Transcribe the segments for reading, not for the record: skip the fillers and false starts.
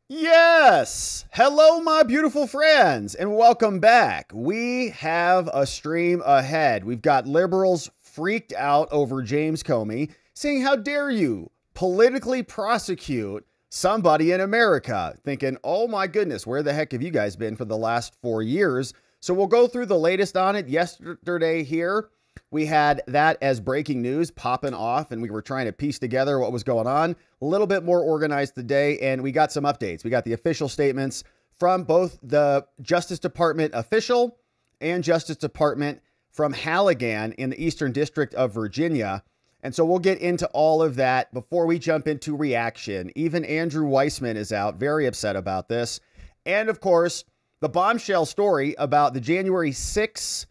Yes! Hello, my beautiful friends, and welcome back. We have a stream ahead. We've got liberals freaked out over James Comey, saying, how dare you politically prosecute somebody in America? Thinking, oh my goodness, where the heck have you guys been for the last 4 years? So we'll go through the latest on it. Yesterday here, we had that as breaking news popping off, and we were trying to piece together what was going on. A little bit more organized today, and we got some updates. We got the official statements from both the Justice Department official and Justice Department from Halligan in the Eastern District of Virginia. And so we'll get into all of that before we jump into reaction. Even Andrew Weissman is out, very upset about this. And of course, the bombshell story about the January 6th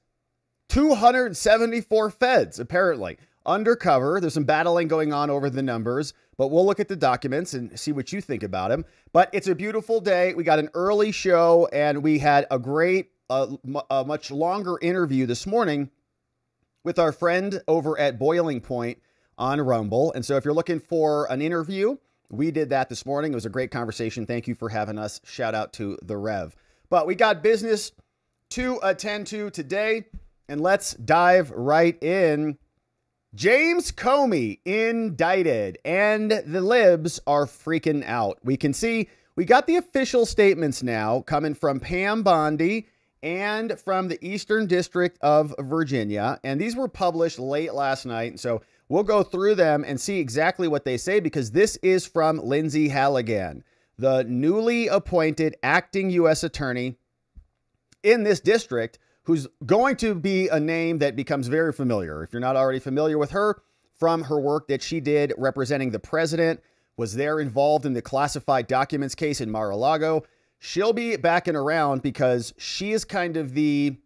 274 feds, apparently. Undercover. There's some battling going on over the numbers, but we'll look at the documents and see what you think about them. But it's a beautiful day. We got an early show, and we had a great, much longer interview this morning with our friend over at Boiling Point on Rumble. And so if you're looking for an interview, we did that this morning. It was a great conversation. Thank you for having us. Shout out to the Rev. But we got business to attend to today. And let's dive right in. James Comey indicted, and the libs are freaking out. We can see we got the official statements now coming from Pam Bondi and from the Eastern District of Virginia. And these were published late last night. So we'll go through them and see exactly what they say, because this is from Lindsay Halligan, the newly appointed acting U.S. attorney in this district, who's going to be a name that becomes very familiar. If you're not already familiar with her from her work that she did representing the president, was there involved in the classified documents case in Mar-a-Lago. She'll be back and around because she is kind of the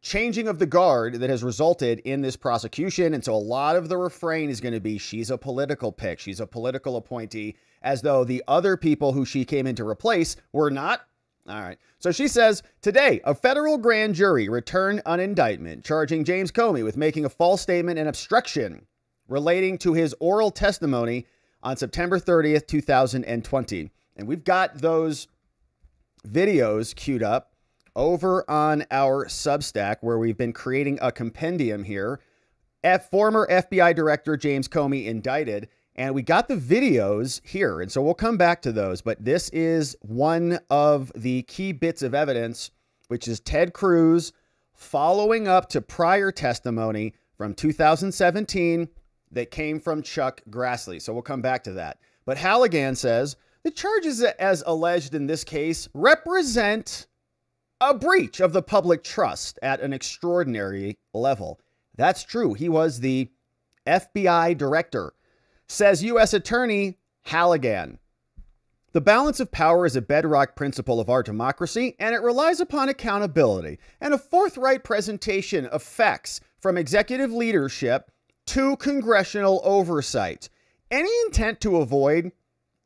changing of the guard that has resulted in this prosecution. And so a lot of the refrain is going to be, she's a political pick. She's a political appointee, as though the other people who she came in to replace were not. All right. So she says, today, a federal grand jury returned an indictment charging James Comey with making a false statement and obstruction relating to his oral testimony on September 30th, 2020. And we've got those videos queued up over on our Substack, where we've been creating a compendium here. Former FBI Director James Comey indicted. And we got the videos here, and so we'll come back to those. But this is one of the key bits of evidence, which is Ted Cruz following up to prior testimony from 2017 that came from Chuck Grassley. So we'll come back to that. But Halligan says the charges as alleged in this case represent a breach of the public trust at an extraordinary level. That's true. He was the FBI director. Says U.S. Attorney Halligan. The balance of power is a bedrock principle of our democracy, and it relies upon accountability and a forthright presentation of facts from executive leadership to congressional oversight. Any intent to avoid,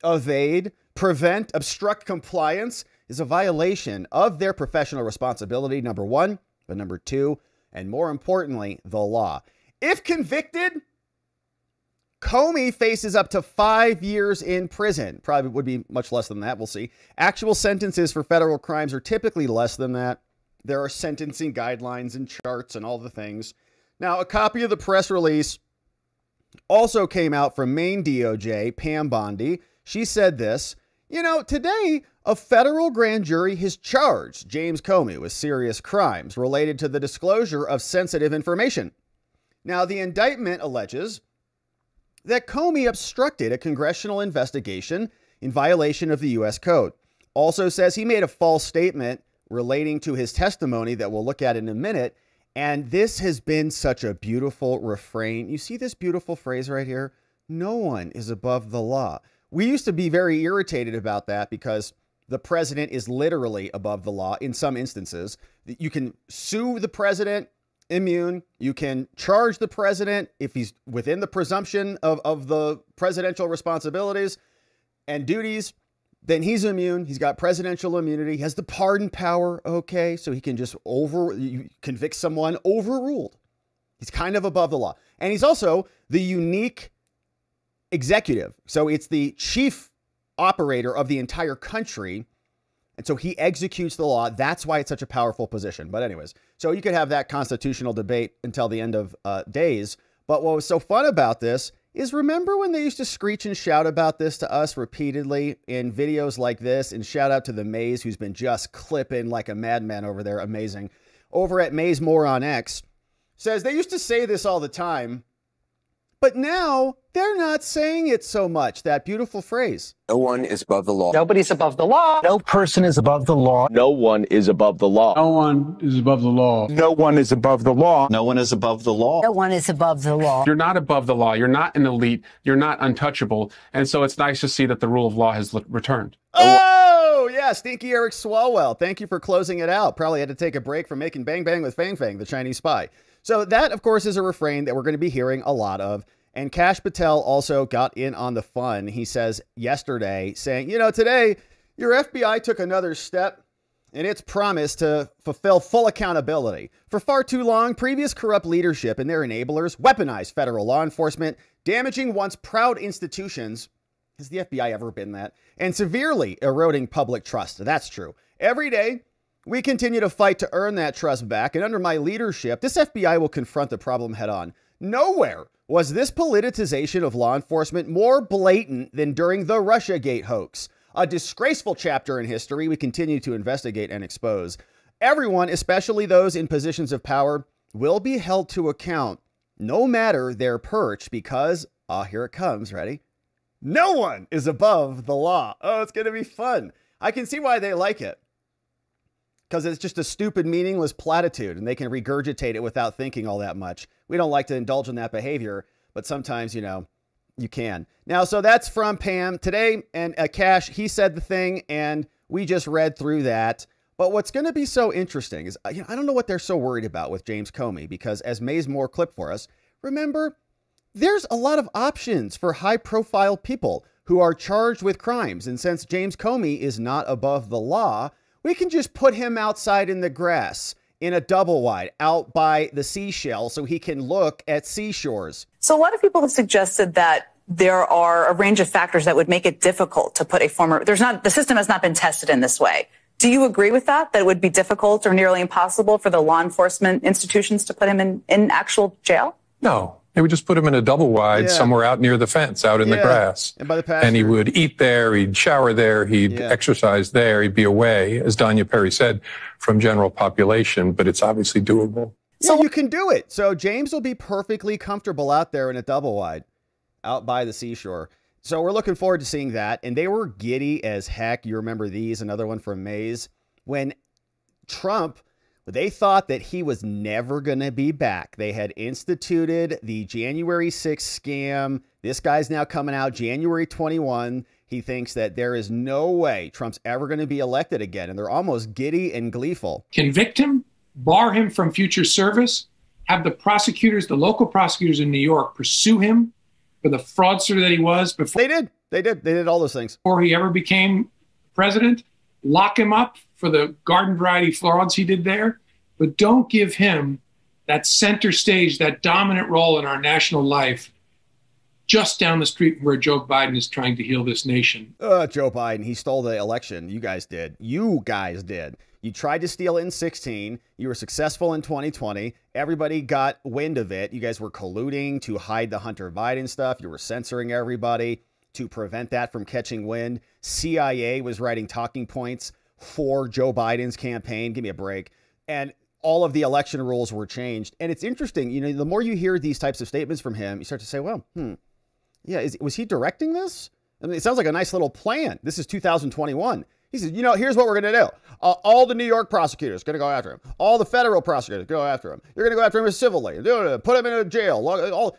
evade, prevent, obstruct compliance is a violation of their professional responsibility, number one, but number two, and more importantly, the law. If convicted, Comey faces up to 5 years in prison. Probably would be much less than that. We'll see. Actual sentences for federal crimes are typically less than that. There are sentencing guidelines and charts and all the things. Now, a copy of the press release also came out from Maine DOJ, Pam Bondi. She said this, today, a federal grand jury has charged James Comey with serious crimes related to the disclosure of sensitive information. Now, the indictment alleges that Comey obstructed a congressional investigation in violation of the U.S. Code. Also says he made a false statement relating to his testimony that we'll look at in a minute. And this has been such a beautiful refrain. You see this beautiful phrase right here? No one is above the law. We used to be very irritated about that because the president is literally above the law in some instances. You can sue the president, immune. You can charge the president if he's within the presumption of the presidential responsibilities and duties, then he's immune. He's got presidential immunity. He has the pardon power. Okay. So he can just convict someone overruled. He's kind of above the law. And he's also the unique executive. So it's the chief operator of the entire country. And so he executes the law. That's why it's such a powerful position. But anyways, so you could have that constitutional debate until the end of days. But what was so fun about this is, remember when they used to screech and shout about this to us repeatedly in videos like this? And shout out to the Maze, who's been just clipping like a madman over there. Amazing. Over at Maze More on X, says they used to say this all the time, but now they're not saying it so much. That beautiful phrase. No one is above the law. Nobody's above the law. No person is above the law. No one is above the law. No one is above the law. No one is above the law. No one is above the law. No one is above the law. You're not above the law. You're not an elite. You're not untouchable. And so it's nice to see that the rule of law has returned. Oh, yeah. Stinky Eric Swalwell. Thank you for closing it out. Probably had to take a break from making Bang Bang with Fang Fang, the Chinese spy. So that, of course, is a refrain that we're going to be hearing a lot of. And Kash Patel also got in on the fun. He says yesterday, saying, you know, today your FBI took another step in its promise to fulfill full accountability. For far too long, previous corrupt leadership and their enablers weaponized federal law enforcement, damaging once proud institutions. Has the FBI ever been that? And severely eroding public trust. That's true. Every day, we continue to fight to earn that trust back. And under my leadership, this FBI will confront the problem head on. Nowhere was this politicization of law enforcement more blatant than during the Russiagate hoax. A disgraceful chapter in history we continue to investigate and expose. Everyone, especially those in positions of power, will be held to account, no matter their perch, because, here it comes, ready? No one is above the law. Oh, it's going to be fun. I can see why they like it. Because it's just a stupid, meaningless platitude, and they can regurgitate it without thinking all that much. We don't like to indulge in that behavior, but sometimes, you know, you can. Now, so that's from Pam today, and Kash, he said the thing, and we just read through that. But what's going to be so interesting is, you know, I don't know what they're so worried about with James Comey, because as Maze Moore clipped for us, remember, there's a lot of options for high-profile people who are charged with crimes. And since James Comey is not above the law, we can just put him outside in the grass in a double wide out by the seashell so he can look at seashores. So a lot of people have suggested that there are a range of factors that would make it difficult to put a former, the system has not been tested in this way. Do you agree with that it would be difficult or nearly impossible for the law enforcement institutions to put him in actual jail? No. They would just put him in a double wide somewhere out near the fence, out in the grass. And by the pasture. And he would eat there, he'd shower there, he'd exercise there, he'd be away, as Danya Perry said, from general population, but it's obviously doable. So you can do it. So James will be perfectly comfortable out there in a double wide, out by the seashore. So we're looking forward to seeing that. And they were giddy as heck. You remember these, another one from Maze. When Trump, they thought that he was never going to be back. They had instituted the January 6th scam. This guy's now coming out January 21. He thinks that there is no way Trump's ever going to be elected again. And they're almost giddy and gleeful. Convict him, bar him from future service, have the prosecutors, the local prosecutors in New York, pursue him for the fraudster that he was before. They did all those things. Before he ever became president. Lock him up for the garden variety frauds he did there, but don't give him that center stage, that dominant role in our national life, just down the street from where Joe Biden is trying to heal this nation. Joe Biden, he stole the election. You guys did. You tried to steal it in 2016. You were successful in 2020. Everybody got wind of it. You guys were colluding to hide the Hunter Biden stuff. You were censoring everybody to prevent that from catching wind. CIA was writing talking points for Joe Biden's campaign. Give me a break. And all of the election rules were changed. And it's interesting, you know, the more you hear these types of statements from him, you start to say, well, was he directing this? I mean, it sounds like a nice little plan. This is 2021. He says, you know, here's what we're going to do. All the New York prosecutors going to go after him. All the federal prosecutors go after him. You're going to go after him civilly. Put him in a jail.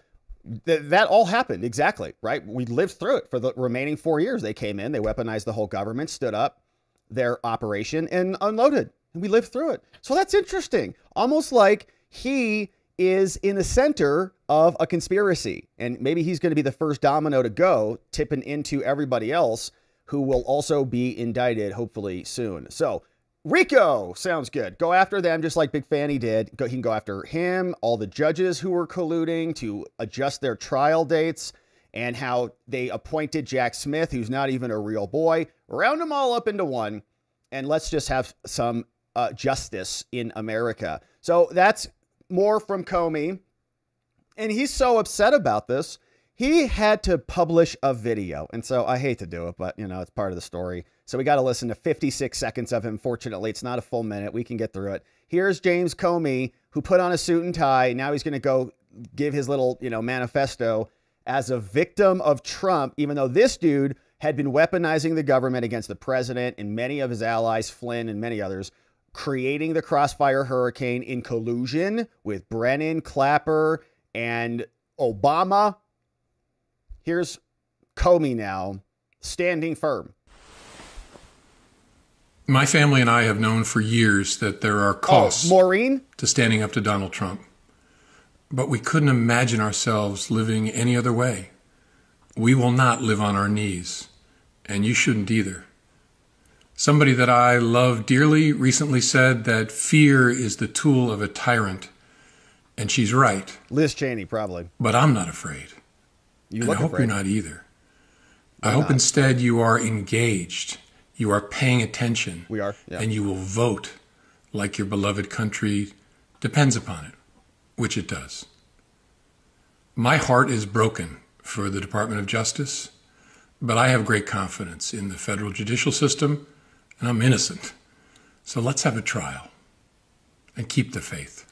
That all happened. Exactly. Right. We lived through it for the remaining 4 years. They came in, they weaponized the whole government, stood up their operation and unloaded. And we lived through it. So that's interesting. Almost like he is in the center of a conspiracy. And maybe he's going to be the first domino to go, tipping into everybody else who will also be indicted, hopefully soon. So Rico sounds good. Go after them just like Big Fanny did. He can go after him, all the judges who were colluding to adjust their trial dates. and how they appointed Jack Smith, who's not even a real boy. Round them all up into one, and let's just have some justice in America. So that's more from Comey. And he's so upset about this, he had to publish a video. And so I hate to do it, but, you know, it's part of the story. So we got to listen to 56 seconds of him. Fortunately, it's not a full minute. We can get through it. Here's James Comey, who put on a suit and tie. Now he's going to go give his little, you know, manifesto as a victim of Trump, even though this dude had been weaponizing the government against the president and many of his allies, Flynn and many others, creating the Crossfire Hurricane in collusion with Brennan, Clapper, and Obama. Here's Comey now, standing firm. My family and I have known for years that there are costs Maureen? to standing up to Donald Trump. But we couldn't imagine ourselves living any other way. We will not live on our knees, and you shouldn't either. Somebody that I love dearly recently said that fear is the tool of a tyrant, and she's right. Liz Cheney, probably. But I'm not afraid. You look I hope afraid. you're not either. We're I hope not. instead you are engaged, you are paying attention, We are, yeah. and you will vote like your beloved country depends upon it, which it does. My heart is broken for the Department of Justice, but I have great confidence in the federal judicial system, and I'm innocent. So let's have a trial and keep the faith.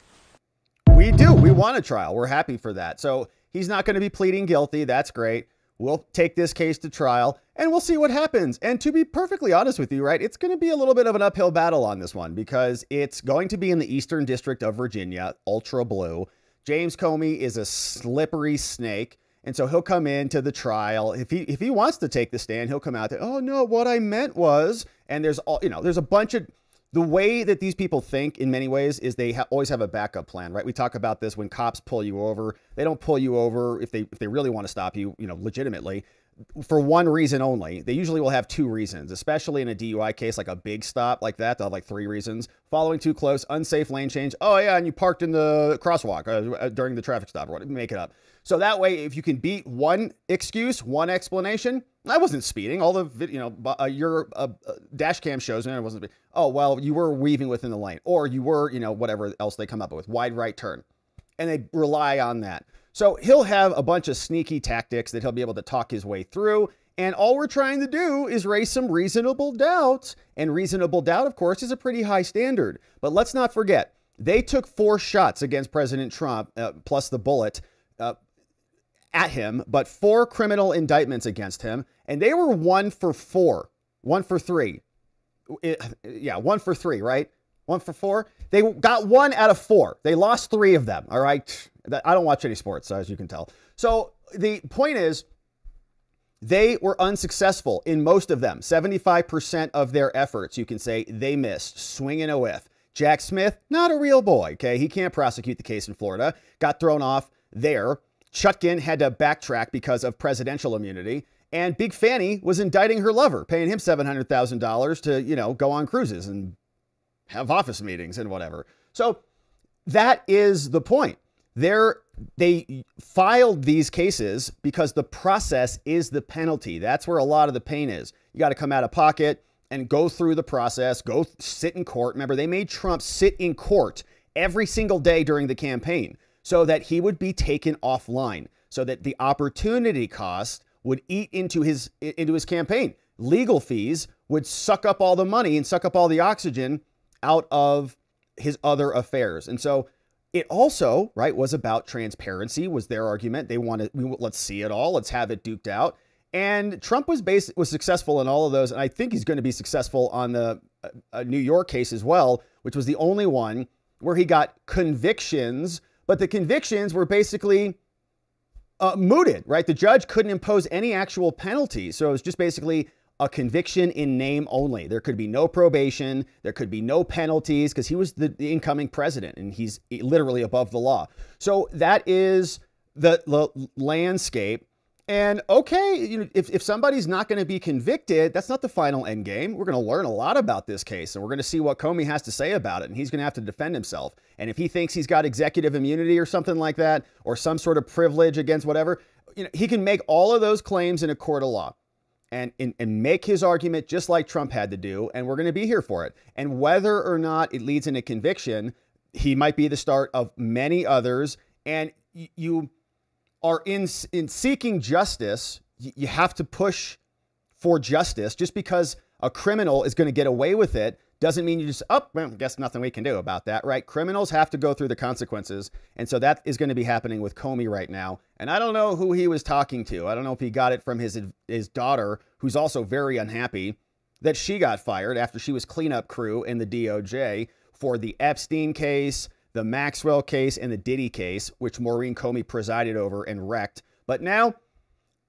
We do. We want a trial. We're happy for that. So he's not going to be pleading guilty. That's great. We'll take this case to trial and we'll see what happens. And to be perfectly honest with you, right, it's going to be a little bit of an uphill battle on this one because it's going to be in the Eastern District of Virginia, ultra blue. James Comey is a slippery snake. And so he'll come into the trial. If he wants to take the stand, he'll come out there. Oh, no, what I meant was, and there's all, you know, there's a bunch of, the way that these people think in many ways is they always have a backup plan, right? We talk about this when cops pull you over. They don't pull you over if they really want to stop you, you know, legitimately for one reason only. They usually will have two reasons, especially in a DUI case, like a big stop like that. They'll have like three reasons: following too close, unsafe lane change. Oh yeah. And you parked in the crosswalk during the traffic stop, or make it up. So that way, if you can beat one excuse, one explanation, I wasn't speeding. All the, you know, your dash cam shows me I wasn't. Oh, well, you were weaving within the lane, or you were, you know, whatever else they come up with, wide right turn. And they rely on that. So he'll have a bunch of sneaky tactics that he'll be able to talk his way through. And all we're trying to do is raise some reasonable doubts. And reasonable doubt, of course, is a pretty high standard. But let's not forget, they took 4 shots against President Trump, plus the bullet, at him, but 4 criminal indictments against him. And they were 1 for 4, 1 for 3. 1 for 3, right? 1 for 4. They got 1 out of 4. They lost 3 of them. All right. I don't watch any sports, as you can tell. So the point is, they were unsuccessful in most of them. 75% of their efforts, you can say, they missed. Swing and a whiff. Jack Smith, not a real boy. Okay. He can't prosecute the case in Florida. Got thrown off there. Chutkin had to backtrack because of presidential immunity. And Big Fanny was indicting her lover, paying him $700,000 to, you know, go on cruises and have office meetings and whatever. So that is the point. They filed these cases because the process is the penalty. That's where a lot of the pain is. You got to come out of pocket and go through the process, go sit in court. Remember, they made Trump sit in court every single day during the campaign so that he would be taken offline, so that the opportunity cost would eat into his campaign. Legal fees would suck up all the money and suck up all the oxygen out of his other affairs. And so it also, right, was about transparency, was their argument. They wanted, let's see it all. Let's have it duked out. And Trump was successful in all of those. And I think he's going to be successful on the New York case as well, which was the only one where he got convictions, but the convictions were basically mooted, right? The judge couldn't impose any actual penalties. So it was just basically a conviction in name only. There could be no probation. There could be no penalties because he was the incoming president and he's literally above the law. So that is the landscape. And okay, you know, if somebody's not going to be convicted, that's not the final end game. We're going to learn a lot about this case and we're going to see what Comey has to say about it. And he's going to have to defend himself. And if he thinks he's got executive immunity or something like that, or some sort of privilege against whatever, he can make all of those claims in a court of law and make his argument just like Trump had to do. And we're going to be here for it. And whether or not it leads into conviction, he might be the start of many others. And you are in seeking justice. You have to push for justice. Just because a criminal is going to get away with it doesn't mean you just, well, I guess nothing we can do about that, right? Criminals have to go through the consequences. And so that is going to be happening with Comey right now. And I don't know who he was talking to. I don't know if he got it from his daughter, who's also very unhappy that she got fired after she was cleanup crew in the DOJ for the Epstein case, the Maxwell case, and the Diddy case, which Maureen Comey presided over and wrecked. But now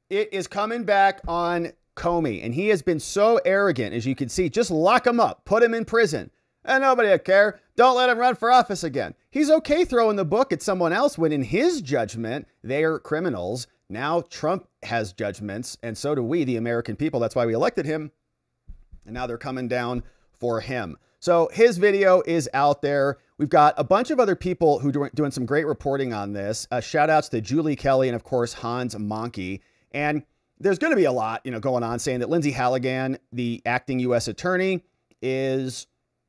it is coming back on Comey, and he has been so arrogant, as you can see. Just lock him up, put him in prison, and nobody will care. Don't let him run for office again. He's okay throwing the book at someone else when in his judgment, they are criminals. Now Trump has judgments, and so do we, the American people. That's why we elected him, and now they're coming down for him. So his video is out there. We've got a bunch of other people who are doing some great reporting on this. Shout outs to Julie Kelly and, of course, Hans Monkey. And there's going to be a lot, going on saying that Lindsay Halligan, the acting U.S. attorney, is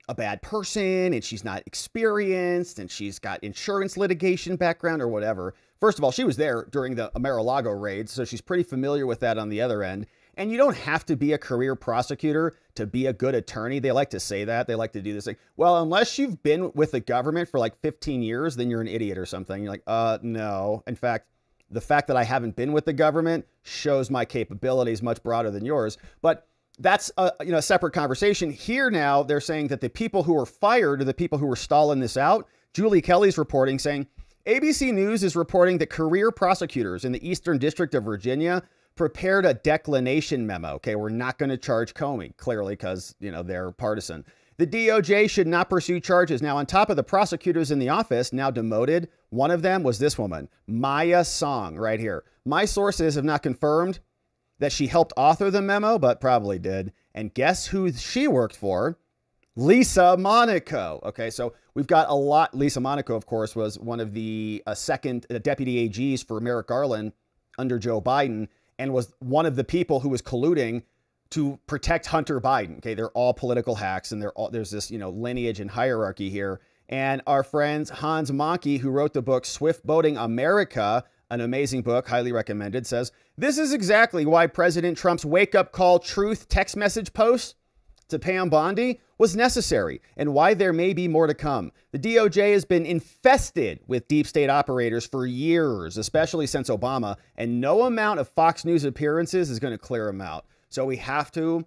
a bad person and she's not experienced and she's got insurance litigation background or whatever. First of all, she was there during the Mar-a-Lago raids, so she's pretty familiar with that on the other end. And you don't have to be a career prosecutor to be a good attorney. They like to say that. They like to do this thing. Well, unless you've been with the government for like 15 years, then you're an idiot or something. You're like, no. In fact, the fact that I haven't been with the government shows my capabilities much broader than yours. But that's a separate conversation. Here now, they're saying that the people who were fired are the people who were stalling this out. Julie Kelly's reporting saying, ABC News is reporting that career prosecutors in the Eastern District of Virginia prepared a declination memo. Okay, we're not going to charge Comey, clearly, because, they're partisan. The DOJ should not pursue charges. Now, on top of the prosecutors in the office, now demoted, one of them was this woman, Maya Song, right here. My sources have not confirmed that she helped author the memo, but probably did. And guess who she worked for? Lisa Monaco. Okay, so we've got a lot. Lisa Monaco, of course, was one of the second deputy AGs for Merrick Garland under Joe Biden and was one of the people who was colluding to protect Hunter Biden. Okay, they're all political hacks, and there's this lineage and hierarchy here. And our friends Hans Monkey, who wrote the book Swift Boating America, an amazing book, highly recommended, says this is exactly why President Trump's wake-up call truth text message post to Pam Bondi was necessary, and why there may be more to come. The DOJ has been infested with deep state operators for years, especially since Obama, and no amount of Fox News appearances is going to clear them out. So we have to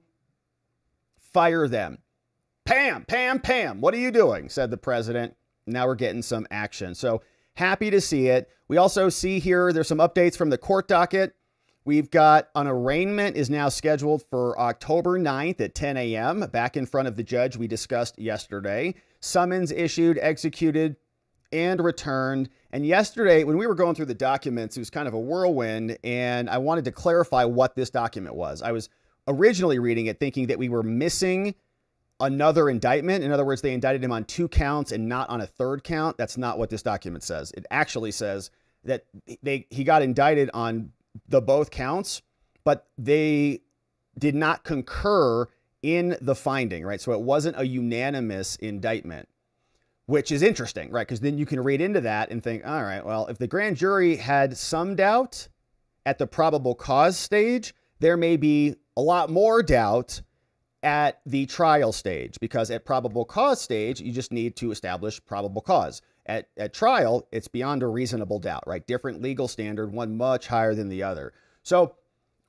fire them. Pam, Pam, Pam, what are you doing? Said the president. Now we're getting some action. So happy to see it. We also see here, there's some updates from the court docket. We've got an arraignment is now scheduled for October 9th at 10 a.m. back in front of the judge we discussed yesterday. Summons issued, executed, and returned. And yesterday, when we were going through the documents, it was kind of a whirlwind, and I wanted to clarify what this document was. I was originally reading it thinking that we were missing another indictment. In other words, they indicted him on 2 counts and not on a 3rd count. That's not what this document says. It actually says that he got indicted on the both counts, but they did not concur in the finding, right? So it wasn't a unanimous indictment, which is interesting, right? Because then you can read into that and think, all right, well, if the grand jury had some doubt at the probable cause stage, there may be a lot more doubt at the trial stage, because at probable cause stage, you just need to establish probable cause. At trial, it's beyond a reasonable doubt, right? Different legal standard, one much higher than the other. So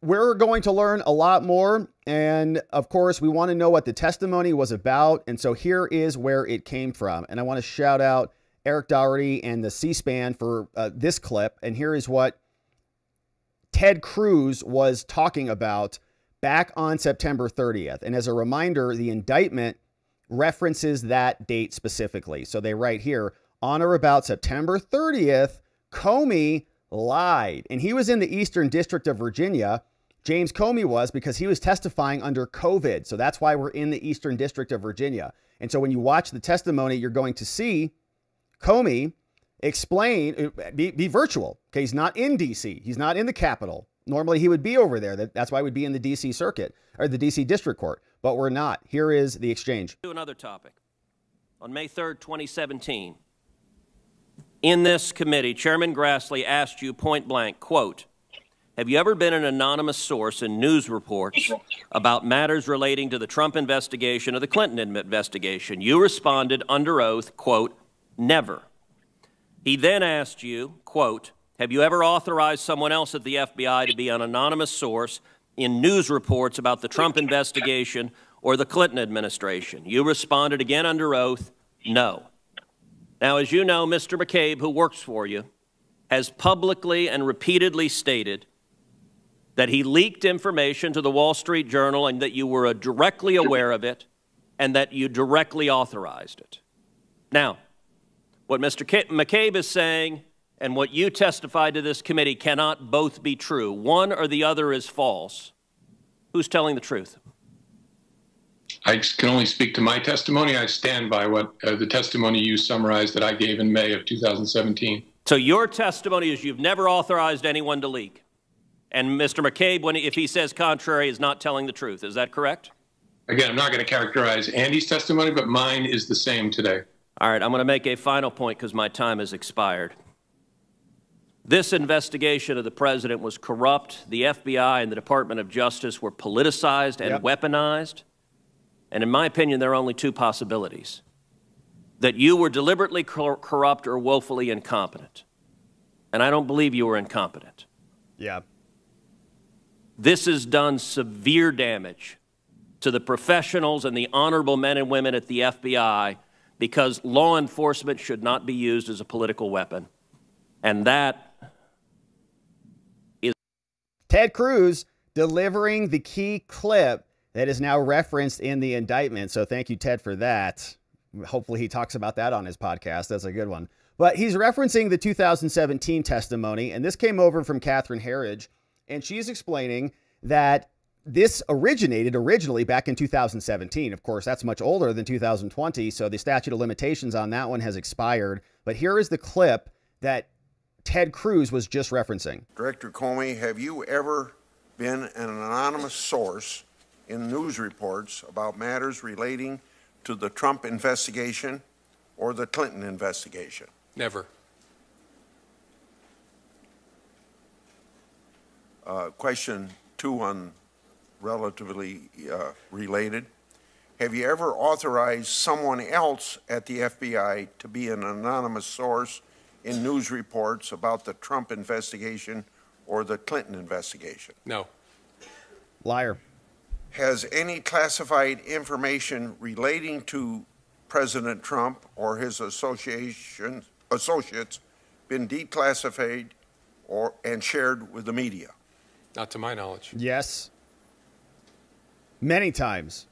we're going to learn a lot more. And of course, we want to know what the testimony was about. And so here is where it came from. And I want to shout out Eric Doherty and the C-SPAN for this clip. And here is what Ted Cruz was talking about back on September 30th. And as a reminder, the indictment references that date specifically. So they write here, on or about September 30th, Comey lied. And he was in the Eastern District of Virginia. James Comey was, because he was testifying under COVID. So that's why we're in the Eastern District of Virginia. And so when you watch the testimony, you're going to see Comey explain, be virtual. Okay, he's not in D.C. He's not in the Capitol. Normally he would be over there. That's why we'd be in the D.C. circuit or the D.C. District Court, but we're not. Here is the exchange. To another topic. On May 3rd, 2017, in this committee, Chairman Grassley asked you point blank, quote, have you ever been an anonymous source in news reports about matters relating to the Trump investigation or the Clinton investigation? You responded under oath, quote, never. He then asked you, quote, have you ever authorized someone else at the FBI to be an anonymous source in news reports about the Trump investigation or the Clinton administration? You responded again under oath, no. Now, as you know, Mr. McCabe, who works for you, has publicly and repeatedly stated that he leaked information to the Wall Street Journal and that you were directly aware of it and that you directly authorized it. Now, what Mr. McCabe is saying and what you testified to this committee cannot both be true. One or the other is false. Who's telling the truth? I can only speak to my testimony. I stand by what the testimony you summarized that I gave in May of 2017. So your testimony is you've never authorized anyone to leak. And Mr. McCabe, if he says contrary, is not telling the truth. Is that correct? Again, I'm not going to characterize Andy's testimony, but mine is the same today. All right, I'm going to make a final point because my time has expired. This investigation of the president was corrupt. The FBI and the Department of Justice were politicized and weaponized. And in my opinion, there are only two possibilities. That you were deliberately corrupt or woefully incompetent. And I don't believe you were incompetent. Yeah. This has done severe damage to the professionals and the honorable men and women at the FBI because law enforcement should not be used as a political weapon. And that is Ted Cruz delivering the key clip that is now referenced in the indictment. So thank you, Ted, for that. Hopefully he talks about that on his podcast. That's a good one. But he's referencing the 2017 testimony, and this came over from Catherine Herridge, and she's explaining that this originated originally back in 2017. Of course, that's much older than 2020, so the statute of limitations on that one has expired. But here is the clip that Ted Cruz was just referencing. Director Comey, have you ever been an anonymous source in news reports about matters relating to the Trump investigation or the Clinton investigation? Never. Question 2 on relatively related. Have you ever authorized someone else at the FBI to be an anonymous source in news reports about the Trump investigation or the Clinton investigation? No. Liar. Has any classified information relating to President Trump or his associates been declassified and shared with the media? Not to my knowledge. Yes. Many times.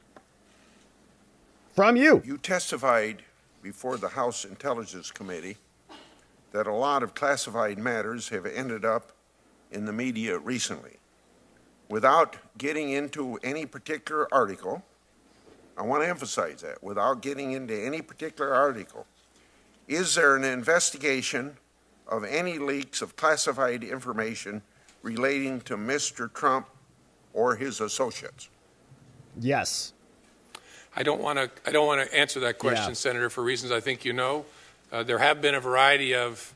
From you. You testified before the House Intelligence Committee that a lot of classified matters have ended up in the media recently. Without getting into any particular article, I want to emphasize that, without getting into any particular article, is there an investigation of any leaks of classified information relating to Mr. Trump or his associates? Yes. I don't want to answer that question, Senator, for reasons I think you know. There have been a variety of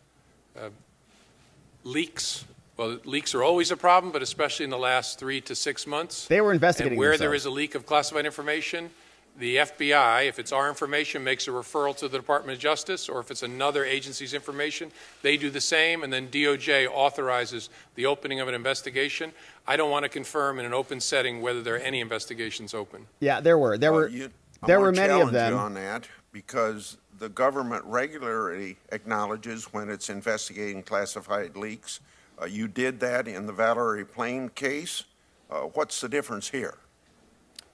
leaks. Well, leaks are always a problem, but especially in the last 3 to 6 months. They were investigating and where themselves. there is a leak of classified information, the FBI, if it's our information, makes a referral to the Department of Justice, or if it's another agency's information, they do the same, and then DOJ authorizes the opening of an investigation. I don't want to confirm in an open setting whether there are any investigations open. Yeah, there were many of them. You on that because the government regularly acknowledges when it's investigating classified leaks. You did that in the Valerie Plame case. What's the difference here?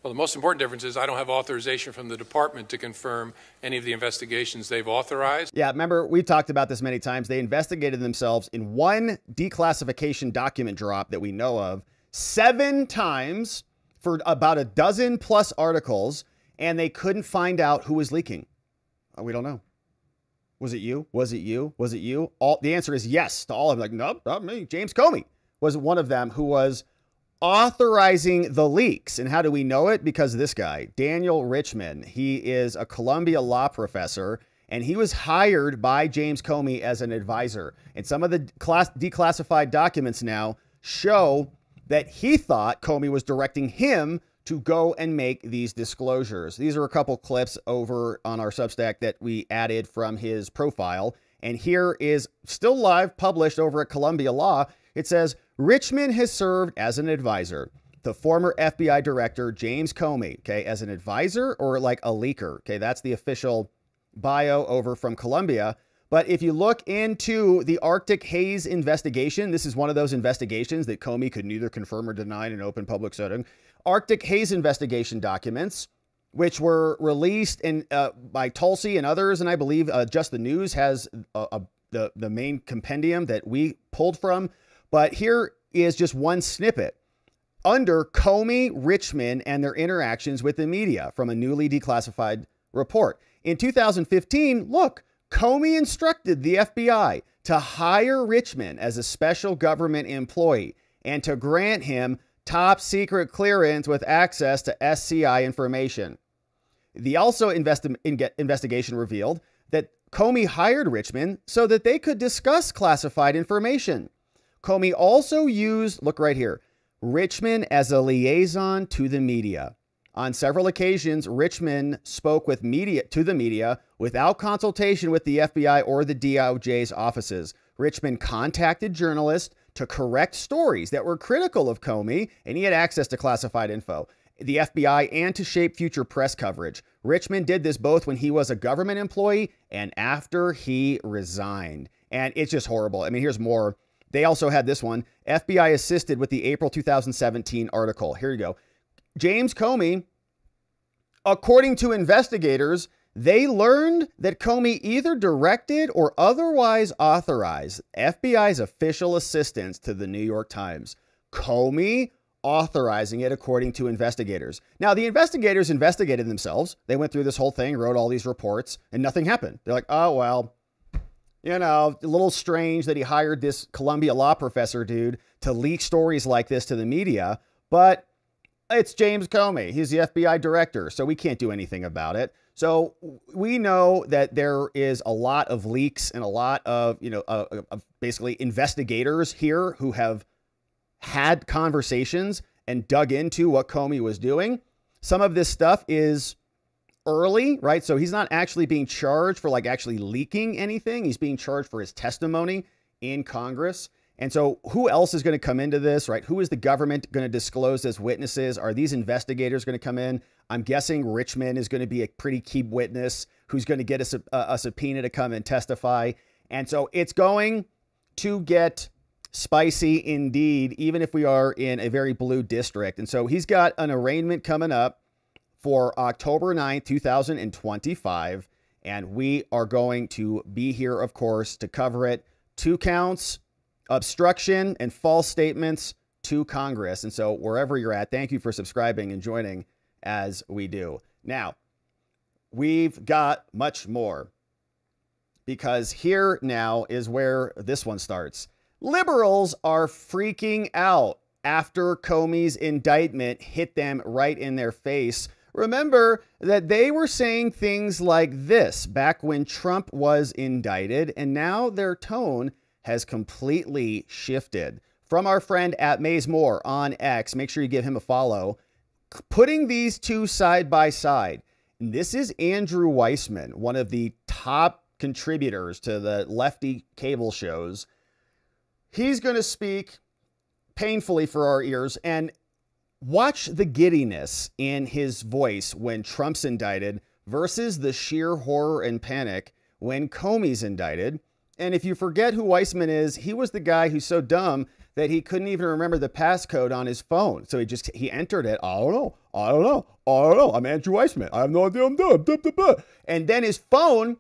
Well, the most important difference is I don't have authorization from the department to confirm any of the investigations they've authorized. Yeah, remember, we've talked about this many times. They investigated themselves in one declassification document drop that we know of 7 times for about a dozen plus articles, and they couldn't find out who was leaking. We don't know. Was it you? Was it you? Was it you? All the answer is yes to all of them. Like, nope, not me. James Comey was one of them who was authorizing the leaks. And how do we know it? Because of this guy, Daniel Richmond. He is a Columbia law professor, and he was hired by James Comey as an advisor. And some of the declassified documents now show that he thought Comey was directing him to go and make these disclosures. These are a couple clips over on our Substack that we added from his profile. And here is still live, published over at Columbia Law. It says, Richmond has served as an advisor to former FBI director James Comey, okay, as an advisor or like a leaker. Okay, that's the official bio over from Columbia. But if you look into the Arctic Haze investigation, this is one of those investigations that Comey could neither confirm or deny in an open public setting. Arctic Haze investigation documents, which were released in by Tulsi and others, and I believe Just the News has the main compendium that we pulled from. But here is just one snippet under Comey, Richmond, and their interactions with the media from a newly declassified report. In 2015, look, Comey instructed the FBI to hire Richmond as a special government employee and to grant him top secret clearance with access to SCI information. The also investigation revealed that Comey hired Richmond so that they could discuss classified information. Comey also used, look right here, Richmond as a liaison to the media. On several occasions, Richmond spoke to the media without consultation with the FBI or the DOJ's offices. Richmond contacted journalists to correct stories that were critical of Comey, and he had access to classified info, the FBI, and to shape future press coverage. Richmond did this both when he was a government employee and after he resigned. And it's just horrible. I mean, here's more. They also had this one. FBI assisted with the April 2017 article. Here you go. James Comey, according to investigators, they learned that Comey either directed or otherwise authorized FBI's official assistance to the New York Times. Comey authorizing it, according to investigators. Now, the investigators investigated themselves. They went through this whole thing, wrote all these reports, and nothing happened. They're like, oh, well, you know, a little strange that he hired this Columbia law professor dude to leak stories like this to the media, but it's James Comey. He's the FBI director, so we can't do anything about it. So we know that there is a lot of leaks and a lot of, of basically investigators here who have had conversations and dug into what Comey was doing. Some of this stuff is early, right? So he's not actually being charged for like actually leaking anything. He's being charged for his testimony in Congress. And so who else is going to come into this, right? Who is the government going to disclose as witnesses? Are these investigators going to come in? I'm guessing Richmond is going to be a pretty key witness who's going to get a subpoena to come and testify. And so it's going to get spicy indeed, even if we are in a very blue district. And so he's got an arraignment coming up for October 9th, 2025. And we are going to be here, of course, to cover it. 2 counts. Obstruction and false statements to Congress. And so wherever you're at, thank you for subscribing and joining as we do. Now, we've got much more, because here now is where this one starts. Liberals are freaking out after Comey's indictment hit them right in their face. Remember that they were saying things like this back when Trump was indicted, and now their tone has completely shifted. From our friend at Maysmore on X, make sure you give him a follow. Putting these two side by side, and this is Andrew Weissman, one of the top contributors to the lefty cable shows. He's going to speak painfully for our ears, and watch the giddiness in his voice when Trump's indicted versus the sheer horror and panic when Comey's indicted. And if you forget who Weissman is, he was the guy who's so dumb that he couldn't even remember the passcode on his phone. So he entered it. I don't know. I'm Andrew Weissman. I have no idea what I'm doing. And then his phone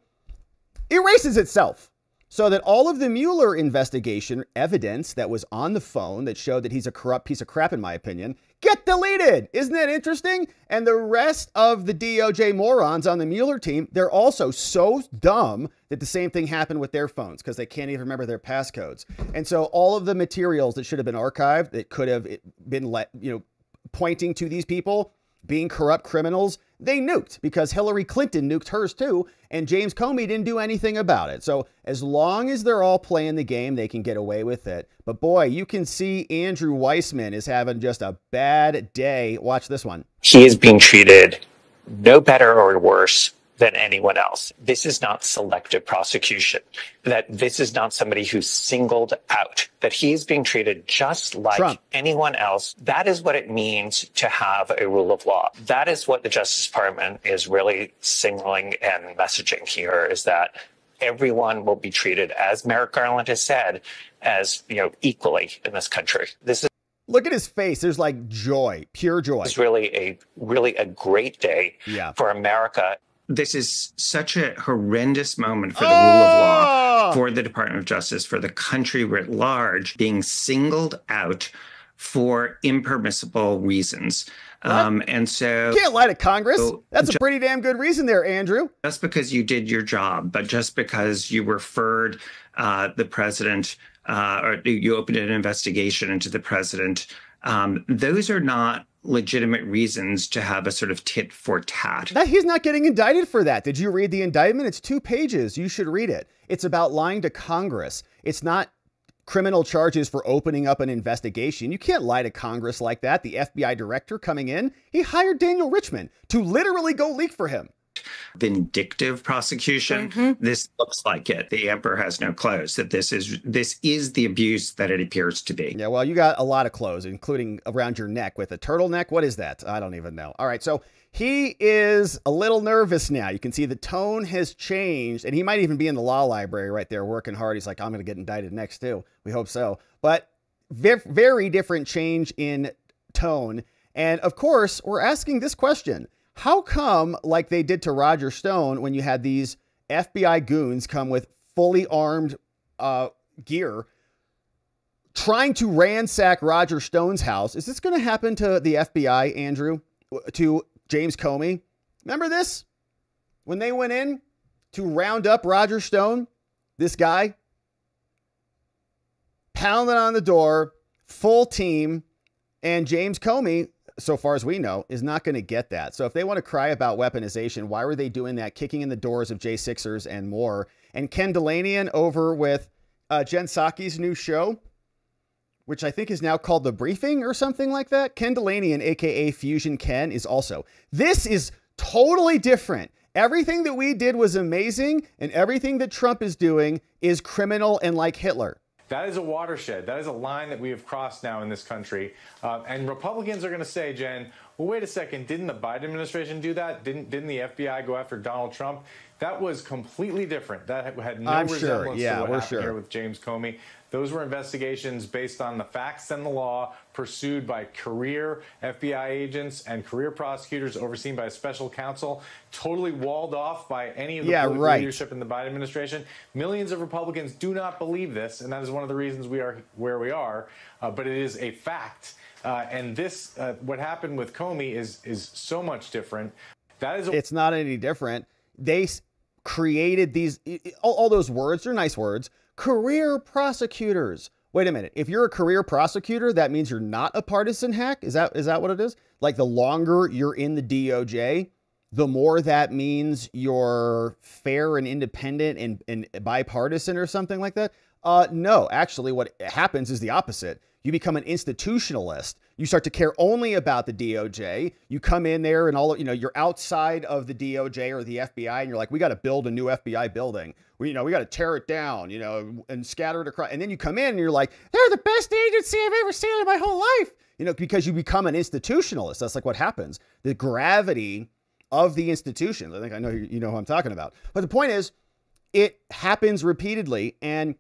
erases itself. so that all of the Mueller investigation evidence that was on the phone that showed that he's a corrupt piece of crap, in my opinion, get deleted. Isn't that interesting? And the rest of the DOJ morons on the Mueller team, they're also so dumb that the same thing happened with their phones because they can't even remember their passcodes. And so all of the materials that should have been archived that could have been pointing to these people being corrupt criminals, they nuked because Hillary Clinton nuked hers too, and James Comey didn't do anything about it. So as long as they're all playing the game, they can get away with it. But boy, you can see Andrew Weissman is having just a bad day. Watch this one. He is being treated no better or worse than anyone else. This is not selective prosecution, that this is not somebody who's singled out, that he is being treated just like Trump. anyone else. That is what it means to have a rule of law. That is what the Justice Department is really signaling and messaging here, is that everyone will be treated, as Merrick Garland has said, as, equally in this country. This is Look at his face. There's like joy, pure joy. It's really a great day for America. This is such a horrendous moment for the rule of law, for the Department of Justice, for the country writ large, being singled out for impermissible reasons. And so you can't lie to Congress. That's a pretty damn good reason there, Andrew. Just because you did your job, but just because you referred the president or you opened an investigation into the president, those are not legitimate reasons to have a sort of tit for tat. He's not getting indicted for that. Did you read the indictment? It's 2 pages. You should read it. It's about lying to Congress. It's not criminal charges for opening up an investigation. You can't lie to Congress like that. The FBI director coming in, he hired Daniel Richmond to literally go leak for him. Vindictive prosecution. This looks like it. The emperor has no clothes. That this is the abuse that it appears to be. Yeah, well, you got a lot of clothes, including around your neck with a turtleneck. What is that? I don't even know. All right, so he is a little nervous now. You can see the tone has changed, and he might even be in the law library right there working hard. He's like, I'm going to get indicted next too. We hope so. But very different change in tone. And of course, we're asking this question. How come, like they did to Roger Stone, when you had these FBI goons come with fully armed gear, trying to ransack Roger Stone's house? Is this going to happen to the FBI, Andrew? To James Comey? Remember this? When they went in to round up Roger Stone, this guy, pounding on the door, full team, and James Comey, so far as we know, is not going to get that. So if they want to cry about weaponization, why were they doing that, kicking in the doors of J6ers and more? And Ken Delanian over with Jen Psaki's new show, which I think is now called The Briefing or something like that. Ken Delanian, a.k.a. Fusion Ken, is also. This is totally different. Everything that we did was amazing, and everything that Trump is doing is criminal and like Hitler. That is a watershed. That is a line that we have crossed now in this country. And Republicans are going to say, Jen, well, wait a second. Didn't the Biden administration do that? Didn't the FBI go after Donald Trump? That was completely different. That had no resemblance to what happened here with James Comey. Those were investigations based on the facts and the law, pursued by career FBI agents and career prosecutors overseen by a special counsel, totally walled off by any of the political leadership in the Biden administration. Millions of Republicans do not believe this, and that is one of the reasons we are where we are. But it is a fact. And this, what happened with Comey is so much different. It's not any different. They created these, all those words are nice words. Career prosecutors. Wait a minute. If you're a career prosecutor, that means you're not a partisan hack? Is that what it is? Like the longer you're in the DOJ, the more that means you're fair and independent and bipartisan or something like that? No, actually what happens is the opposite. You become an institutionalist. You start to care only about the DOJ. You come in there and you're outside of the DOJ or the FBI and you're like, we got to build a new FBI building. We got to tear it down, and scatter it across. And then you come in and you're like, they're the best agency I've ever seen in my whole life. Because you become an institutionalist. That's like what happens. The gravity of the institutions. I think I know you know who I'm talking about. But the point is, it happens repeatedly. And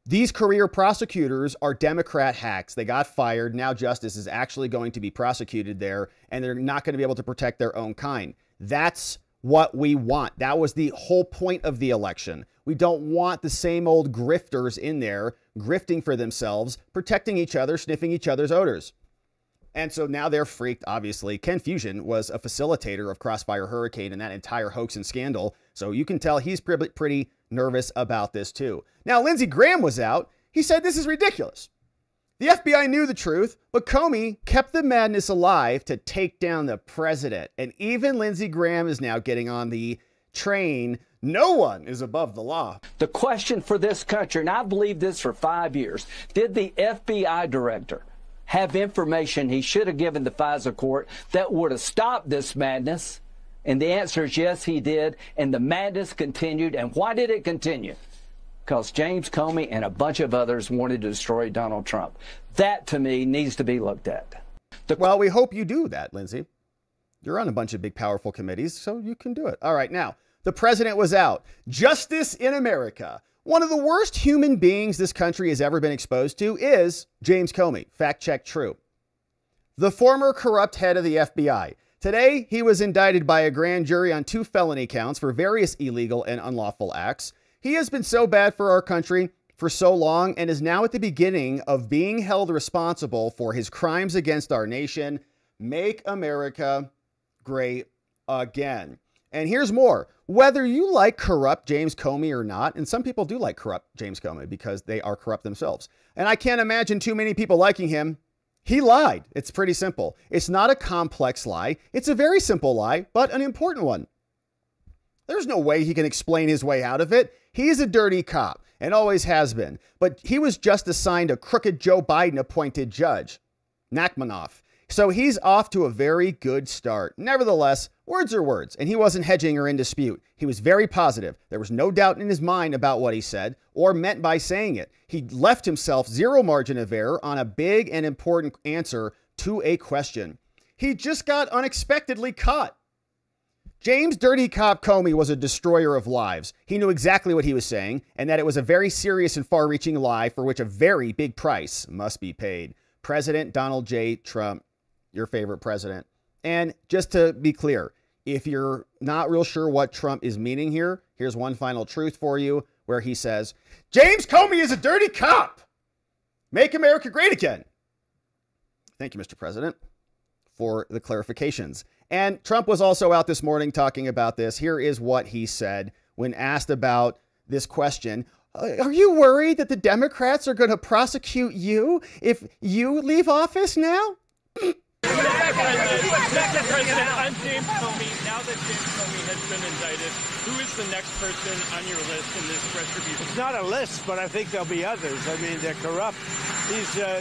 these career prosecutors are Democrat hacks. They got fired. Now justice is actually going to be prosecuted there, and they're not going to be able to protect their own kind. That's what we want. That was the whole point of the election. We don't want the same old grifters in there grifting for themselves, protecting each other, sniffing each other's odors. And so now they're freaked, obviously. Ken Fusion was a facilitator of Crossfire Hurricane and that entire hoax and scandal. So you can tell he's pretty nervous about this too. Now, Lindsey Graham was out. He said this is ridiculous. The FBI knew the truth, but Comey kept the madness alive to take down the president. And even Lindsey Graham is now getting on the train. No one is above the law. The question for this country, and I've believed this for 5 years, did the FBI director have information he should have given the FISA court that would have stopped this madness? And the answer is yes, he did. And the madness continued. And why did it continue? Because James Comey and a bunch of others wanted to destroy Donald Trump. That, to me, needs to be looked at. Well, we hope you do that, Lindsey. You're on a bunch of big, powerful committees, so you can do it. All right, now, the president was out. Justice in America. One of the worst human beings this country has ever been exposed to is James Comey. Fact check true. The former corrupt head of the FBI. Today, he was indicted by a grand jury on 2 felony counts for various illegal and unlawful acts. He has been so bad for our country for so long and is now at the beginning of being held responsible for his crimes against our nation. Make America great again. And here's more. Whether you like corrupt James Comey or not, and some people do like corrupt James Comey because they are corrupt themselves. And I can't imagine too many people liking him. He lied. It's pretty simple. It's not a complex lie. It's a very simple lie, but an important one. There's no way he can explain his way out of it. He's a dirty cop and always has been. But he was just assigned a crooked Joe Biden appointed judge, Nachmanoff. So he's off to a very good start. Nevertheless, words are words, and he wasn't hedging or in dispute. He was very positive. There was no doubt in his mind about what he said or meant by saying it. He left himself zero margin of error on a big and important answer to a question. He just got unexpectedly caught. James Dirty Cop Comey was a destroyer of lives. He knew exactly what he was saying and that it was a very serious and far-reaching lie for which a very big price must be paid. President Donald J. Trump, your favorite president. And just to be clear, if you're not real sure what Trump is meaning here, here's one final truth for you where he says, James Comey is a dirty cop. Make America great again. Thank you, Mr. President, for the clarifications. And Trump was also out this morning talking about this. Here is what he said when asked about this question. Are you worried that the Democrats are going to prosecute you if you leave office now? Mr. President, I'm James Comey. Now that James Comey has been indicted, who is the next person on your list in this retribution? It's not a list, but I think there'll be others. I mean, they're corrupt.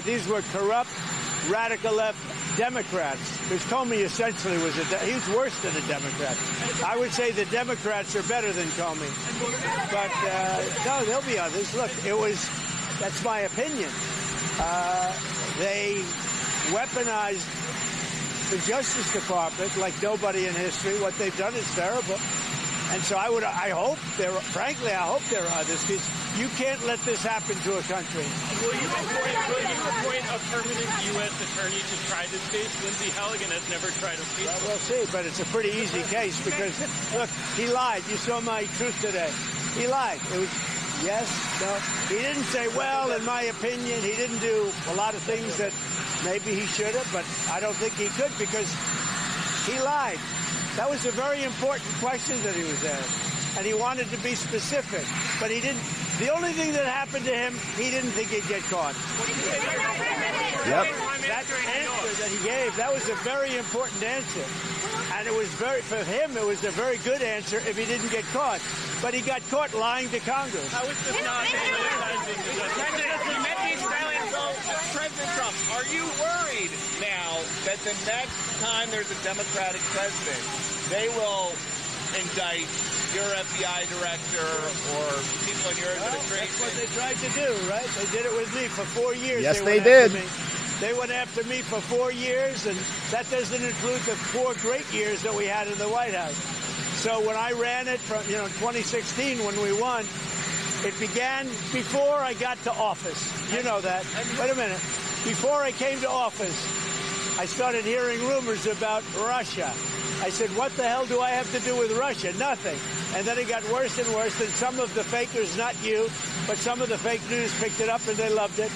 These were corrupt, radical left Democrats. Because Comey essentially was he's worse than a Democrat. I would say the Democrats are better than Comey. But no, there'll be others. Look, that's my opinion. They weaponized the Justice Department like nobody in history. What they've done is terrible. And so I hope there are others, because you can't let this happen to a country. Will you appoint a permanent U.S. attorney to try this case? Lindsey Halligan has never tried a case. Well, we'll see, but it's a pretty easy case because, look, he lied. You saw my truth today. He lied. It was yes, no. He didn't say, well, in my opinion, he didn't do a lot of things that maybe he should have, but I don't think he could because he lied. That was a very important question that he was asked, and he wanted to be specific, but he didn't. The only thing that happened to him, he didn't think he'd get caught. Yep. That answer that he gave, that was a very important answer, and it was for him, it was a very good answer if he didn't get caught, but he got caught lying to Congress. How is this not politicizing the President Trump, are you worried now that the next time there's a Democratic president, they will indict your FBI director or people in your administration? That's what they tried to do, right? They did it with me for 4 years. Yes, they did. They went after me for 4 years, and that doesn't include the 4 great years that we had in the White House. So when I ran it from, 2016 when we won, it began before I got to office. You know that. Wait a minute. Before I came to office, I started hearing rumors about Russia. I said, what the hell do I have to do with Russia? Nothing. And then it got worse and worse, and some of the fakers, not you, but some of the fake news picked it up and they loved it.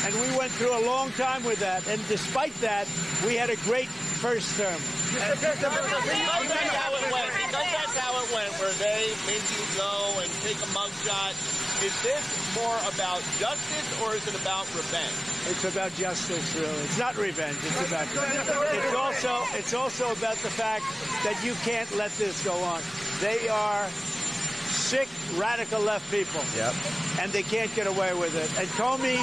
And we went through a long time with that. And despite that, we had a great first term. Because that's how it went, where they made you go and take a mugshot. Is this more about justice or is it about revenge? It's about justice, really. It's not revenge. It's also about the fact that you can't let this go on. They are sick, radical left people. Yep. And they can't get away with it. And Comey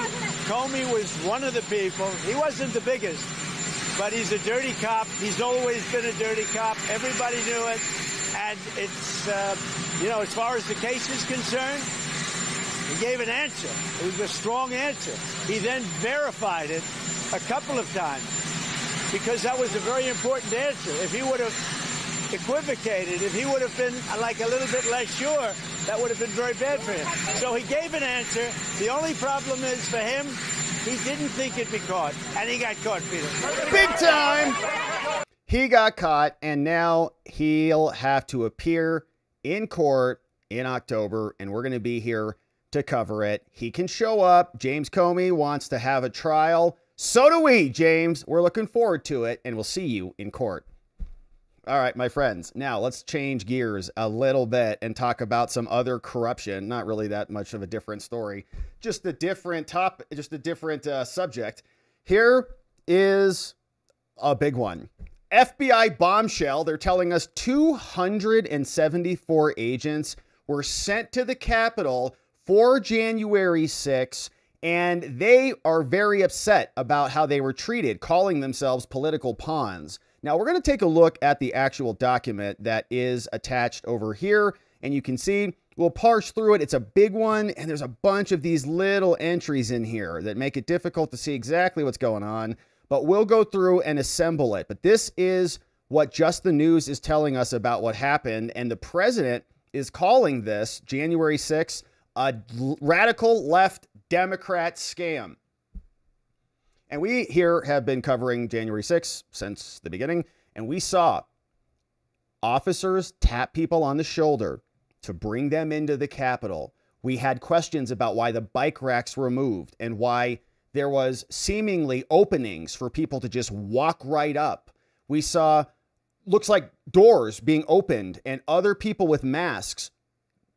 was one of the people. He wasn't the biggest, but he's a dirty cop. He's always been a dirty cop. Everybody knew it. And it's, as far as the case is concerned, he gave an answer. It was a strong answer. He then verified it a couple of times because that was a very important answer. If he would have equivocated, if he would have been like a little bit less sure, that would have been very bad for him. So he gave an answer. The only problem is for him, he didn't think it'd be caught. And he got caught, Peter. Big time! He got caught, and now he'll have to appear in court in October, and we're going to be here to cover it. He can show up. James Comey wants to have a trial. So do we, James. We're looking forward to it, and we'll see you in court. All right, my friends. Now let's change gears a little bit and talk about some other corruption. Not really that much of a different story. Just a different topic, just a different subject. Here is a big one. FBI bombshell. They're telling us 274 agents were sent to the Capitol for January 6th, and they are very upset about how they were treated, calling themselves political pawns. Now, we're going to take a look at the actual document that is attached over here, and you can see we'll parse through it. It's a big one, and there's a bunch of these little entries in here that make it difficult to see exactly what's going on, but we'll go through and assemble it. But this is what Just the News is telling us about what happened, and the president is calling this, January 6th, a radical left Democrat scam. And we here have been covering January 6th since the beginning, and we saw officers tap people on the shoulder to bring them into the Capitol. We had questions about why the bike racks were moved and why there was seemingly openings for people to just walk right up. We saw, looks like doors being opened and other people with masks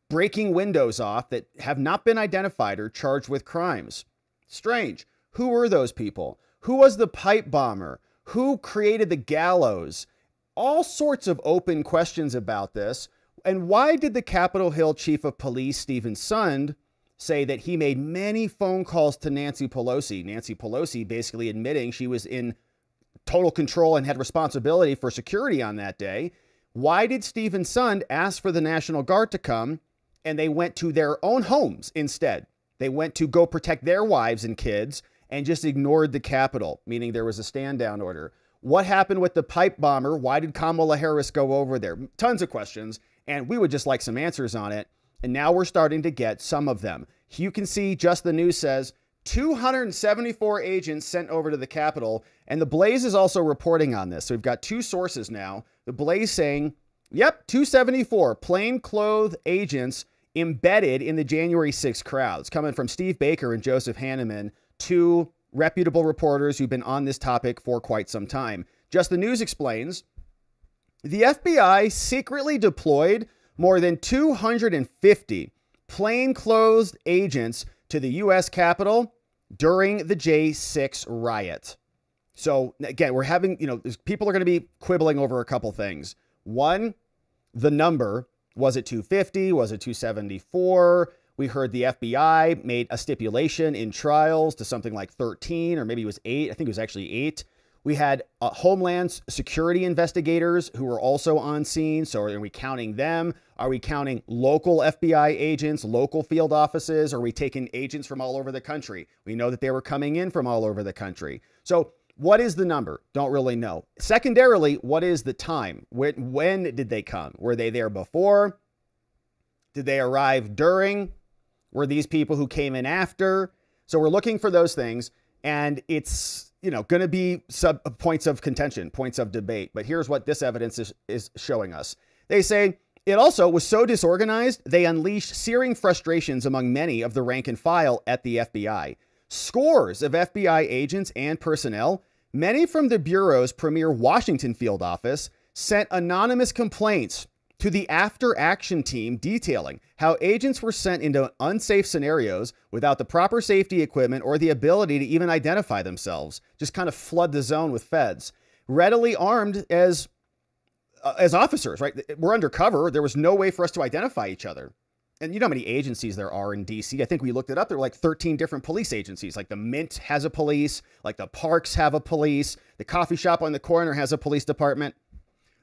breaking windows off that have not been identified or charged with crimes. Strange. Who were those people? Who was the pipe bomber? Who created the gallows? All sorts of open questions about this. And why did the Capitol Hill Chief of Police, Stephen Sund, say that he made many phone calls to Nancy Pelosi? Nancy Pelosi basically admitting she was in total control and had responsibility for security on that day. Why did Stephen Sund ask for the National Guard to come and they went to their own homes instead? They went to go protect their wives and kids and just ignored the Capitol, meaning there was a stand down order. What happened with the pipe bomber? Why did Kamala Harris go over there? Tons of questions, and we would just like some answers on it. And now we're starting to get some of them. You can see Just the News says 274 agents sent over to the Capitol, and the Blaze is also reporting on this. So we've got two sources now. The Blaze saying, yep, 274 plainclothes agents embedded in the January 6th crowds, coming from Steve Baker and Joseph Hanneman, two reputable reporters who've been on this topic for quite some time. Just the News explains, the FBI secretly deployed more than 250 plainclothes agents to the U.S. Capitol during the J6 riot. So again, we're having, people are going to be quibbling over a couple things. One, the number. Was it 250? Was it 274? We heard the FBI made a stipulation in trials to something like 13, or maybe it was 8. I think it was actually 8. We had Homeland Security investigators who were also on scene. So are we counting them? Are we counting local FBI agents, local field offices? Are we taking agents from all over the country? We know that they were coming in from all over the country. So what is the number? Don't really know. Secondarily, what is the time? When did they come? Were they there before? Did they arrive during? Were these people who came in after? So we're looking for those things. And it's going to be points of contention, points of debate. But here's what this evidence is showing us. They say it also was so disorganized, they unleashed searing frustrations among many of the rank and file at the FBI. Scores of FBI agents and personnel, many from the Bureau's premier Washington field office, sent anonymous complaints to the after action team detailing how agents were sent into unsafe scenarios without the proper safety equipment or the ability to even identify themselves, just kind of flood the zone with feds, readily armed as officers, right? We're undercover. There was no way for us to identify each other. And you know how many agencies there are in DC? I think we looked it up. There were like 13 different police agencies. Like the Mint has a police, like the parks have a police, the coffee shop on the corner has a police department.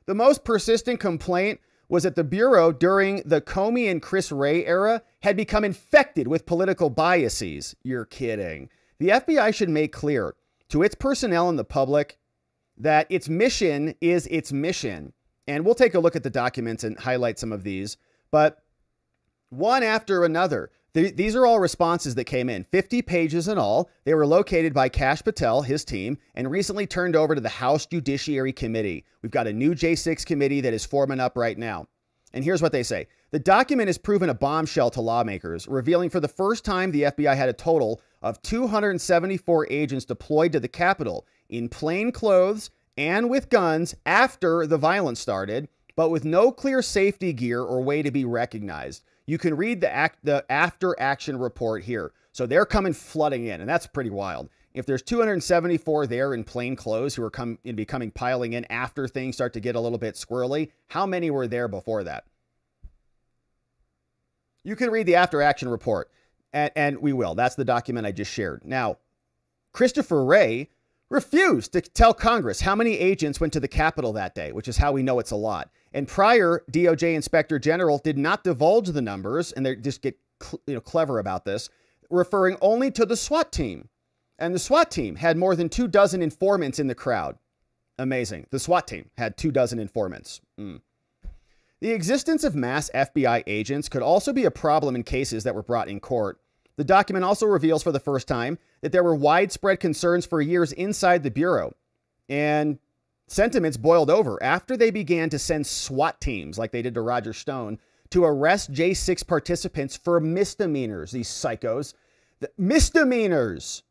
The most persistent complaint was that the Bureau during the Comey and Chris Wray era had become infected with political biases. You're kidding. The FBI should make clear to its personnel and the public that its mission is its mission. And we'll take a look at the documents and highlight some of these. But one after another, these are all responses that came in, 50 pages in all. They were located by Kash Patel, his team, and recently turned over to the House Judiciary Committee. We've got a new J6 committee that is forming up right now. And here's what they say. The document has proven a bombshell to lawmakers, revealing for the first time the FBI had a total of 274 agents deployed to the Capitol in plain clothes and with guns after the violence started, but with no clear safety gear or way to be recognized. You can read the after action report here. So they're coming flooding in, and that's pretty wild. If there's 274 there in plain clothes who are becoming piling in after things start to get a little bit squirrely, how many were there before that? You can read the after action report, and we will. That's the document I just shared. Now, Christopher Wray refused to tell Congress how many agents went to the Capitol that day, which is how we know it's a lot. And prior DOJ Inspector General did not divulge the numbers, and they just get clever about this, referring only to the SWAT team. And the SWAT team had more than 24 informants in the crowd. Amazing. The SWAT team had 24 informants. The existence of mass FBI agents could also be a problem in cases that were brought in court. The document also reveals for the first time that there were widespread concerns for years inside the Bureau. And sentiments boiled over after they began to send SWAT teams, like they did to Roger Stone, to arrest J6 participants for misdemeanors, these psychos. Misdemeanors!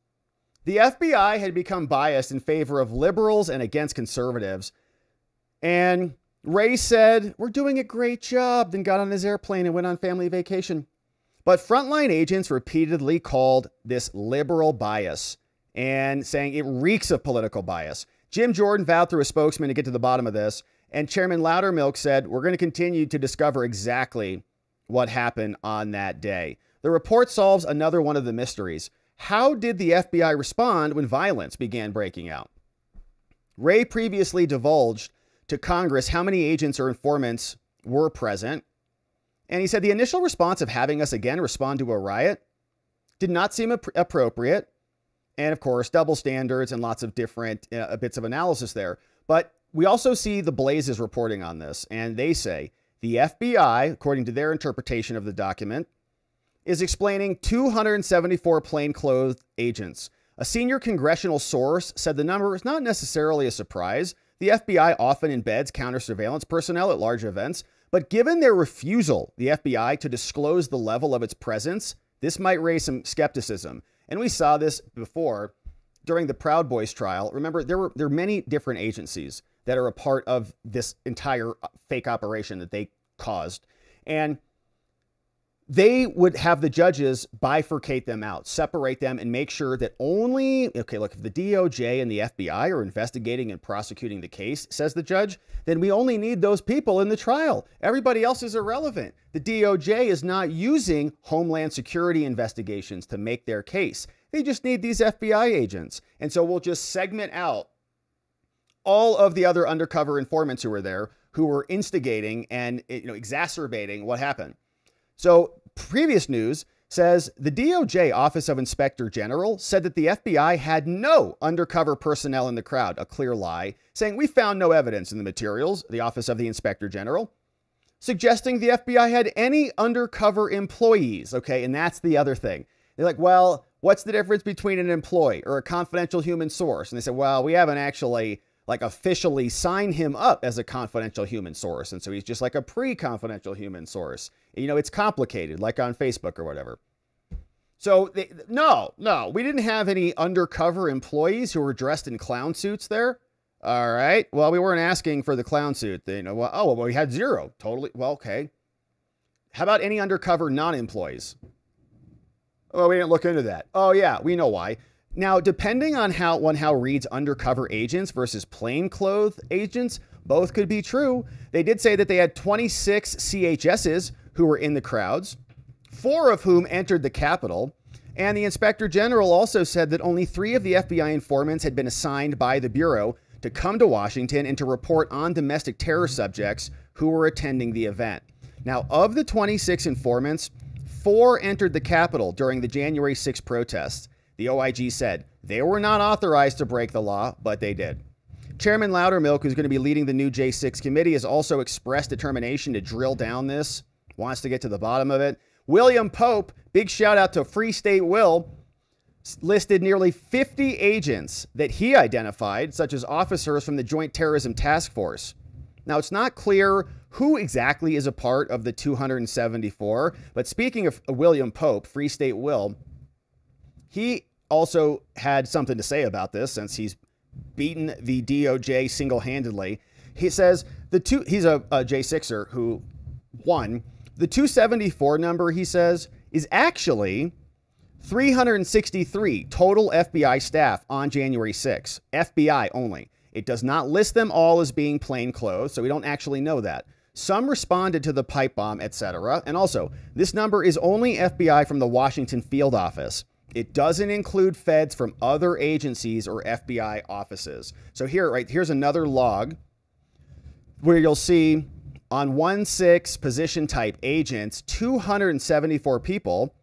The FBI had become biased in favor of liberals and against conservatives. And Wray said, "We're doing a great job," then got on his airplane and went on family vacation. But frontline agents repeatedly called this liberal bias and saying it reeks of political bias. Jim Jordan vowed through a spokesman to get to the bottom of this. And Chairman Loudermilk said, "We're going to continue to discover exactly what happened on that day." The report solves another one of the mysteries. How did the FBI respond when violence began breaking out? Wray previously divulged to Congress how many agents or informants were present. And he said the initial response of having us again respond to a riot did not seem appropriate. And of course, double standards and lots of different bits of analysis there. But we also see the Blazes reporting on this. And they say the FBI, according to their interpretation of the document, is explaining 274 plainclothes agents. A senior congressional source said the number is not necessarily a surprise. The FBI often embeds counter-surveillance personnel at large events, but given their refusal, the FBI, to disclose the level of its presence, this might raise some skepticism. And we saw this before during the Proud Boys trial. Remember, there are many different agencies that are a part of this entire fake operation that they caused. And they would have the judges bifurcate them out, separate them, and make sure that only, okay, look, if the DOJ and the FBI are investigating and prosecuting the case, says the judge, then we only need those people in the trial. Everybody else is irrelevant. The DOJ is not using Homeland Security investigations to make their case. They just need these FBI agents. And so we'll just segment out all of the other undercover informants who were there, who were instigating and exacerbating what happened. So previous news says the DOJ Office of Inspector General said that the FBI had no undercover personnel in the crowd, a clear lie, saying we found no evidence in the materials, the Office of the Inspector General, suggesting the FBI had any undercover employees. Okay, and that's the other thing. They're like, well, what's the difference between an employee or a confidential human source? And they said, well, we haven't actually like officially signed him up as a confidential human source. And so he's just like a pre-confidential human source. You know, it's complicated, like on Facebook or whatever. So no, we didn't have any undercover employees who were dressed in clown suits there. All right. Well, we weren't asking for the clown suit. You know, well, we had zero. Totally. Well, okay. How about any undercover non-employees? Oh, we didn't look into that. Oh, yeah, we know why. Now, depending on how one reads undercover agents versus plainclothes agents, both could be true. They did say that they had 26 CHSs who were in the crowds, 4 of whom entered the Capitol. And the Inspector General also said that only 3 of the FBI informants had been assigned by the Bureau to come to Washington and to report on domestic terror subjects who were attending the event. Now, of the 26 informants, 4 entered the Capitol during the January 6 protests. The OIG said they were not authorized to break the law, but they did. Chairman Loudermilk, who's going to be leading the new J6 committee, has also expressed determination to drill down this, wants to get to the bottom of it. William Pope, big shout out to Free State Will, listed nearly 50 agents that he identified, such as officers from the Joint Terrorism Task Force. Now, it's not clear who exactly is a part of the 274, but speaking of William Pope, Free State Will, he also had something to say about this since he's beaten the DOJ single-handedly. He says he's a J6er who won. The 274 number, he says, is actually 363 total FBI staff on January 6. FBI only. It does not list them all as being plainclothes, so we don't actually know that. Some responded to the pipe bomb, etc. And also, this number is only FBI from the Washington field office. It doesn't include feds from other agencies or FBI offices. So here's another log where you'll see on 1-6 position type agents, 274 people,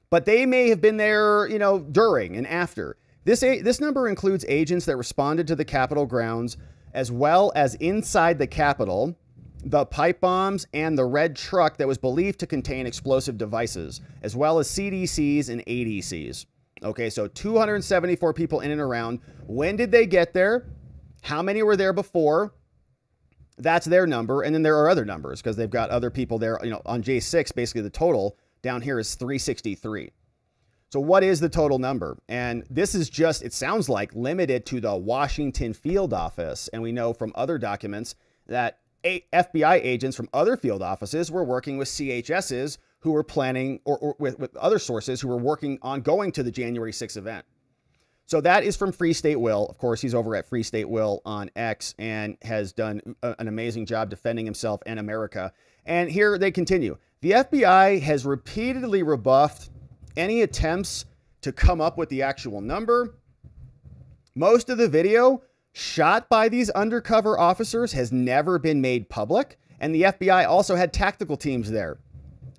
but they may have been there, you know, during and after. This number includes agents that responded to the Capitol grounds, as well as inside the Capitol, the pipe bombs, and the red truck that was believed to contain explosive devices, as well as CDCs and ADCs. Okay, so 274 people in and around. When did they get there? How many were there before? That's their number. And then there are other numbers because they've got other people there. You know, on J6, basically the total down here is 363. So what is the total number? And this is just, it sounds like, limited to the Washington field office. And we know from other documents that FBI agents from other field offices were working with CHSs who were planning, or with other sources who were working on going to the January 6th event. So that is from Free State Will. Of course, he's over at Free State Will on X and has done an amazing job defending himself and America. And here they continue. The FBI has repeatedly rebuffed any attempts to come up with the actual number. Most of the video shot by these undercover officers has never been made public, and the FBI also had tactical teams there.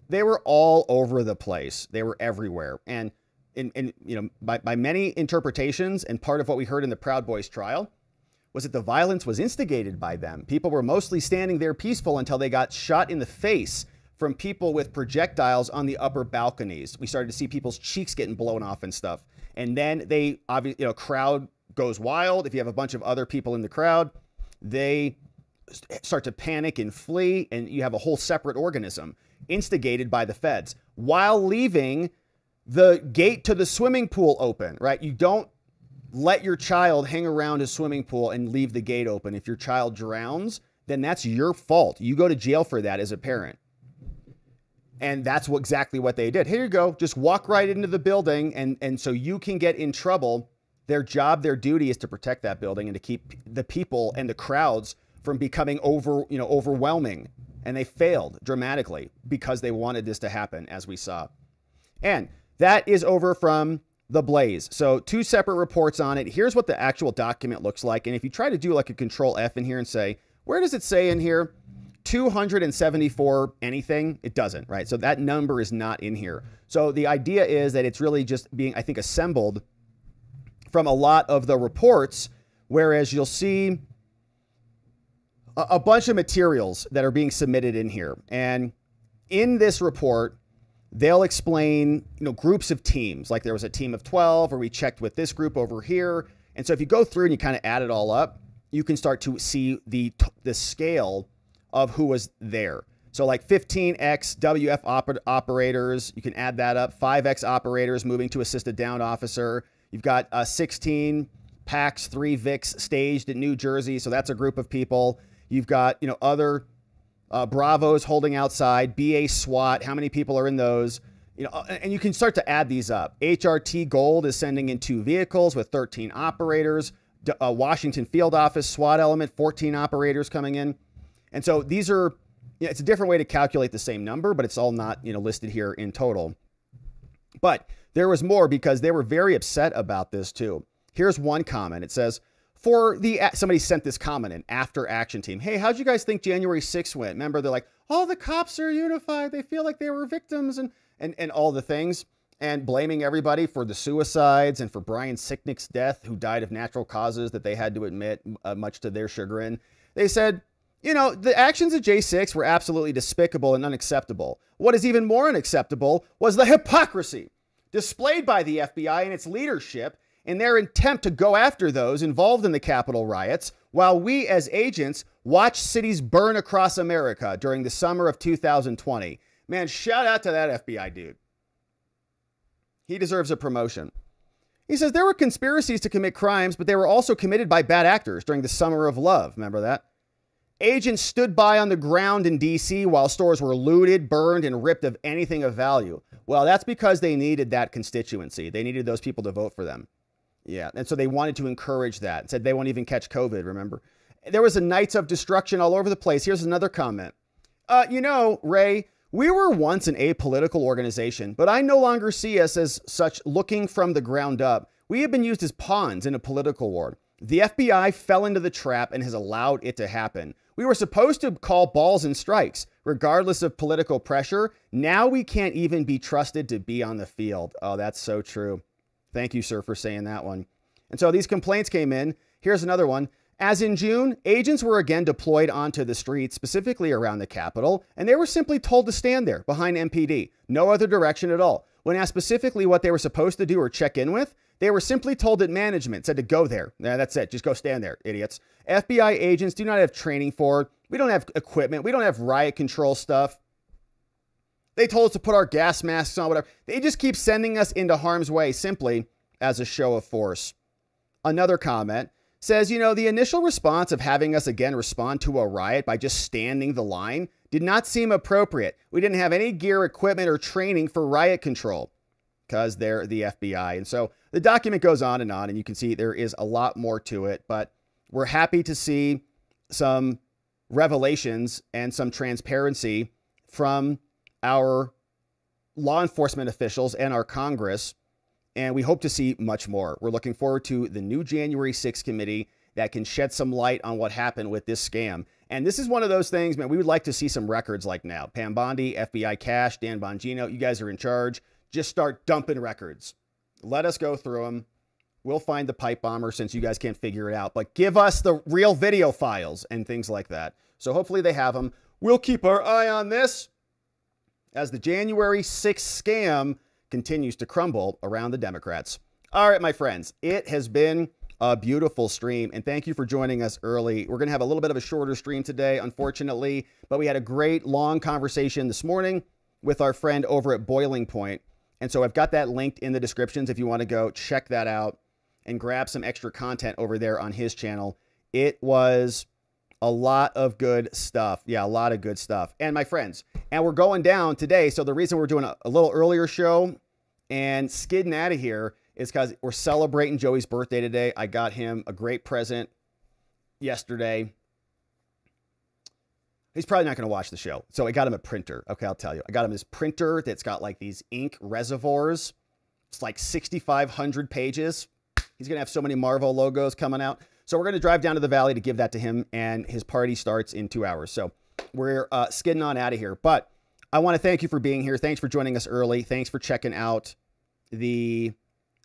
They were all over the place. They were everywhere. And you know, by many interpretations, and part of what we heard in the Proud Boys trial was that the violence was instigated by them. People were mostly standing there peaceful until they got shot in the face from people with projectiles on the upper balconies. We started to see people's cheeks getting blown off and stuff. And then they obviously, you know, crowd goes wild. If you have a bunch of other people in the crowd, they start to panic and flee, and you have a whole separate organism instigated by the feds while leaving the gate to the swimming pool open, right? You don't let your child hang around a swimming pool and leave the gate open. If your child drowns, then that's your fault. You go to jail for that as a parent. And that's exactly what they did. Here you go. Just walk right into the building. And so you can get in trouble. Their job, their duty is to protect that building and to keep the people and the crowds from becoming overwhelming. And they failed dramatically because they wanted this to happen, as we saw. And that is over from The Blaze. So 2 separate reports on it. Here's what the actual document looks like. And if you try to do like a control F in here and say, where does it say in here 274 anything? It doesn't, right? So that number is not in here. So the idea is that it's really just being, I think, assembled from a lot of the reports, whereas you'll see a bunch of materials that are being submitted in here. And in this report, they'll explain, groups of teams. Like there was a team of 12, or we checked with this group over here. And so if you go through and you kind of add it all up, you can start to see the scale of who was there. So like 15X WF operators, you can add that up. 5X operators moving to assist a downed officer. You've got 16 PAX 3 VIX staged in New Jersey. So that's a group of people. You've got, other Bravos holding outside, BA SWAT. How many people are in those? And you can start to add these up. HRT Gold is sending in 2 vehicles with 13 operators. Washington Field Office SWAT element, 14 operators coming in. And so these are, it's a different way to calculate the same number, but it's all not, listed here in total. But there was more because they were very upset about this too. Here's one comment. It says, somebody sent this comment in, after action team. Hey, how'd you guys think January 6th went? Remember, they're like, the cops are unified. They feel like they were victims and all the things, and blaming everybody for the suicides and for Brian Sicknick's death, who died of natural causes that they had to admit, much to their chagrin. They said, the actions of J6 were absolutely despicable and unacceptable. What is even more unacceptable was the hypocrisy displayed by the FBI and its leadership in their attempt to go after those involved in the Capitol riots, while we as agents watch cities burn across America during the summer of 2020. Man, shout out to that FBI dude. He deserves a promotion. He says there were conspiracies to commit crimes, but they were also committed by bad actors during the summer of love. Remember that? Agents stood by on the ground in D.C. while stores were looted, burned, and ripped of anything of value. Well, that's because they needed that constituency. They needed those people to vote for them. Yeah, and so they wanted to encourage that. And said they won't even catch COVID, remember? There was a Nights of Destruction all over the place. Here's another comment. Ray, we were once an apolitical organization, but I no longer see us as such looking from the ground up. We have been used as pawns in a political war. The FBI fell into the trap and has allowed it to happen. We were supposed to call balls and strikes, regardless of political pressure. Now we can't even be trusted to be on the field. Oh, that's so true. Thank you, sir, for saying that one. And so these complaints came in. Here's another one. As in June, agents were again deployed onto the streets, specifically around the Capitol, and they were simply told to stand there behind MPD. No other direction at all. When asked specifically what they were supposed to do or check in with, they were simply told that management said to go there. That's it. Just go stand there, idiots. FBI agents do not have training for it. We don't have equipment. We don't have riot control stuff. They told us to put our gas masks on, whatever. They just keep sending us into harm's way simply as a show of force. Another comment says, the initial response of having us again respond to a riot by just standing the line did not seem appropriate. We didn't have any gear, equipment, or training for riot control because they're the FBI. And so the document goes on, and you can see there is a lot more to it, but we're happy to see some revelations and some transparency from our law enforcement officials and our Congress, and we hope to see much more. We're looking forward to the new January 6th committee that can shed some light on what happened with this scam. And this is one of those things, man, we would like to see some records like now. Pam Bondi, FBI Cash, Dan Bongino, you guys are in charge. Just start dumping records. Let us go through them. We'll find the pipe bomber since you guys can't figure it out, but give us the real video files and things like that. So hopefully they have them. We'll keep our eye on this as the January 6th scam continues to crumble around the Democrats. All right, my friends, it has been a beautiful stream, and thank you for joining us early. We're going to have a little bit of a shorter stream today, unfortunately, but we had a great long conversation this morning with our friend over at Boiling Point. And so I've got that linked in the descriptions if you want to go check that out and grab some extra content over there on his channel. It was a lot of good stuff. Yeah, a lot of good stuff. And my friends, and we're going down today. So the reason we're doing a little earlier show and skidding out of here is because we're celebrating Joey's birthday today. I got him a great present yesterday. He's probably not going to watch the show. So I got him a printer. Okay, I'll tell you. I got him this printer that's got like these ink reservoirs. It's like 6,500 pages. He's going to have so many Marvel logos coming out. So we're going to drive down to the valley to give that to him, and his party starts in 2 hours. So we're skidding on out of here. But I want to thank you for being here. Thanks for joining us early. Thanks for checking out the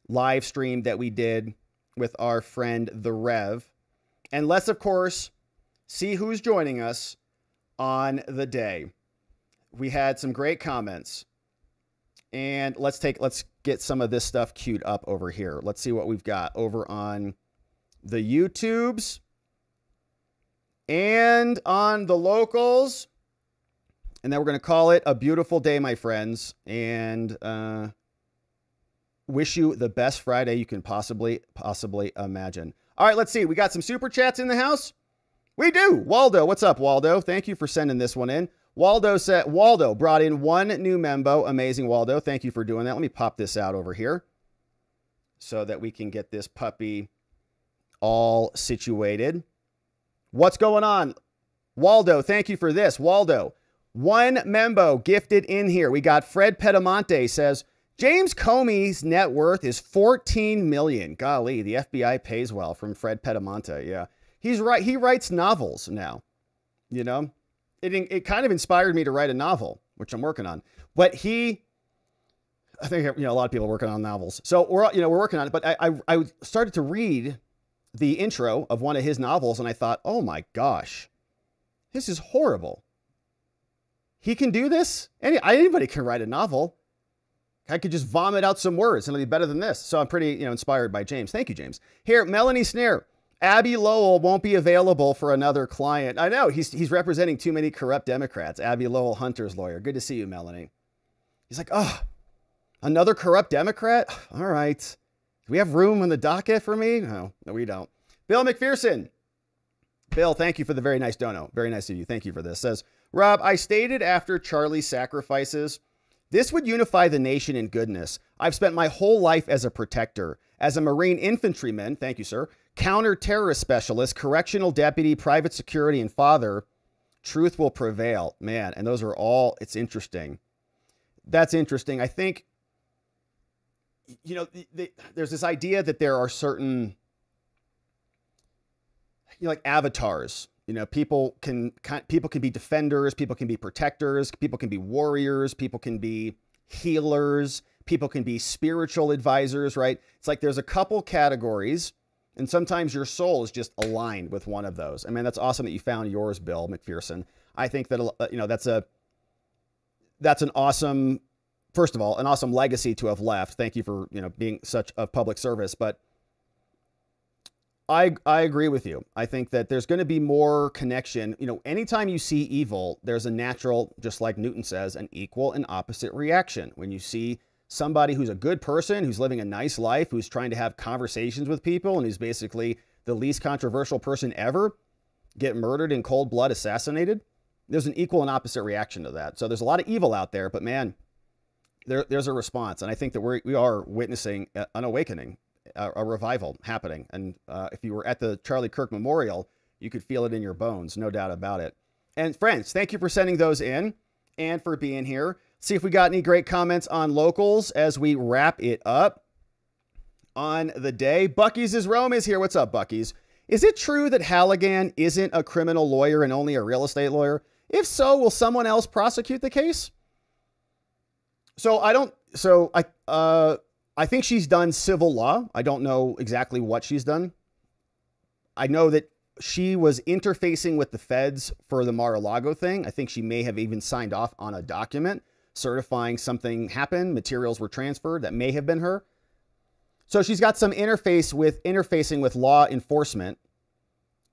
live stream that we did with our friend, The Rev. And let's, of course, see who's joining us on the day. We had some great comments. And let's get some of this stuff queued up over here. Let's see what we've got over on the YouTubes and on the locals. And then we're going to call it a beautiful day, my friends. And wish you the best Friday you can possibly imagine. All right, let's see. We got some super chats in the house. We do. Waldo, what's up, Waldo? Thank you for sending this one in. Waldo brought in one new membo. Amazing, Waldo. Thank you for doing that. Let me pop this out over here so that we can get this puppy all situated. What's going on? Waldo, thank you for this. Waldo, one membo gifted in here. We got Fred Pedamonte says, James Comey's net worth is $14 million. Golly, the FBI pays well, from Fred Pedamonte. Yeah, he's right. He writes novels now. You know, it kind of inspired me to write a novel, which I'm working on. But I think, a lot of people are working on novels. So we're working on it. But I started to read the intro of one of his novels, and I thought, oh my gosh, this is horrible. He can do this? Anybody can write a novel. I could just vomit out some words and it'll be better than this. So I'm pretty, inspired by James. Thank you, James. Here, Melanie Snare. Abby Lowell won't be available for another client. I know he's representing too many corrupt Democrats. Abby Lowell, Hunter's lawyer. Good to see you, Melanie. He's like, oh, another corrupt Democrat? All right. Do we have room on the docket for me? No, we don't. Bill McPherson. Bill, thank you for the very nice dono. Very nice of you. Thank you for this. Says, Rob, I stated after Charlie's sacrifices, this would unify the nation in goodness. I've spent my whole life as a protector, as a Marine infantryman, thank you, sir, counter-terrorist specialist, correctional deputy, private security, and father. Truth will prevail. Man, and those are all, it's interesting. That's interesting. I think, there's this idea that there are certain, like avatars. People can be defenders, people can be protectors, people can be warriors, people can be healers, people can be spiritual advisors, right? It's like there's a couple categories, and sometimes your soul is just aligned with one of those. I mean, that's awesome that you found yours, Bill McPherson. I think that, that's an awesome, first of all, an awesome legacy to have left. Thank you for, being such a public service, but I agree with you. I think that there's going to be more connection. Anytime you see evil, there's a natural, just like Newton says, an equal and opposite reaction. When you see somebody who's a good person, who's living a nice life, who's trying to have conversations with people, and who's basically the least controversial person ever, get murdered in cold blood, assassinated, there's an equal and opposite reaction to that. So there's a lot of evil out there, but man, there's a response. And I think that we are witnessing an awakening. A revival happening. And if you were at the Charlie Kirk Memorial, you could feel it in your bones, no doubt about it. And friends, thank you for sending those in and for being here. See if we got any great comments on locals as we wrap it up on the day. Bucky's is Rome is here. What's up, Bucky's? Is it true that Halligan isn't a criminal lawyer and only a real estate lawyer? If so, will someone else prosecute the case? I think she's done civil law. I don't know exactly what she's done. I know that she was interfacing with the feds for the Mar-a-Lago thing. I think she may have even signed off on a document certifying something happened, materials were transferred. That may have been her. So she's got some interfacing with law enforcement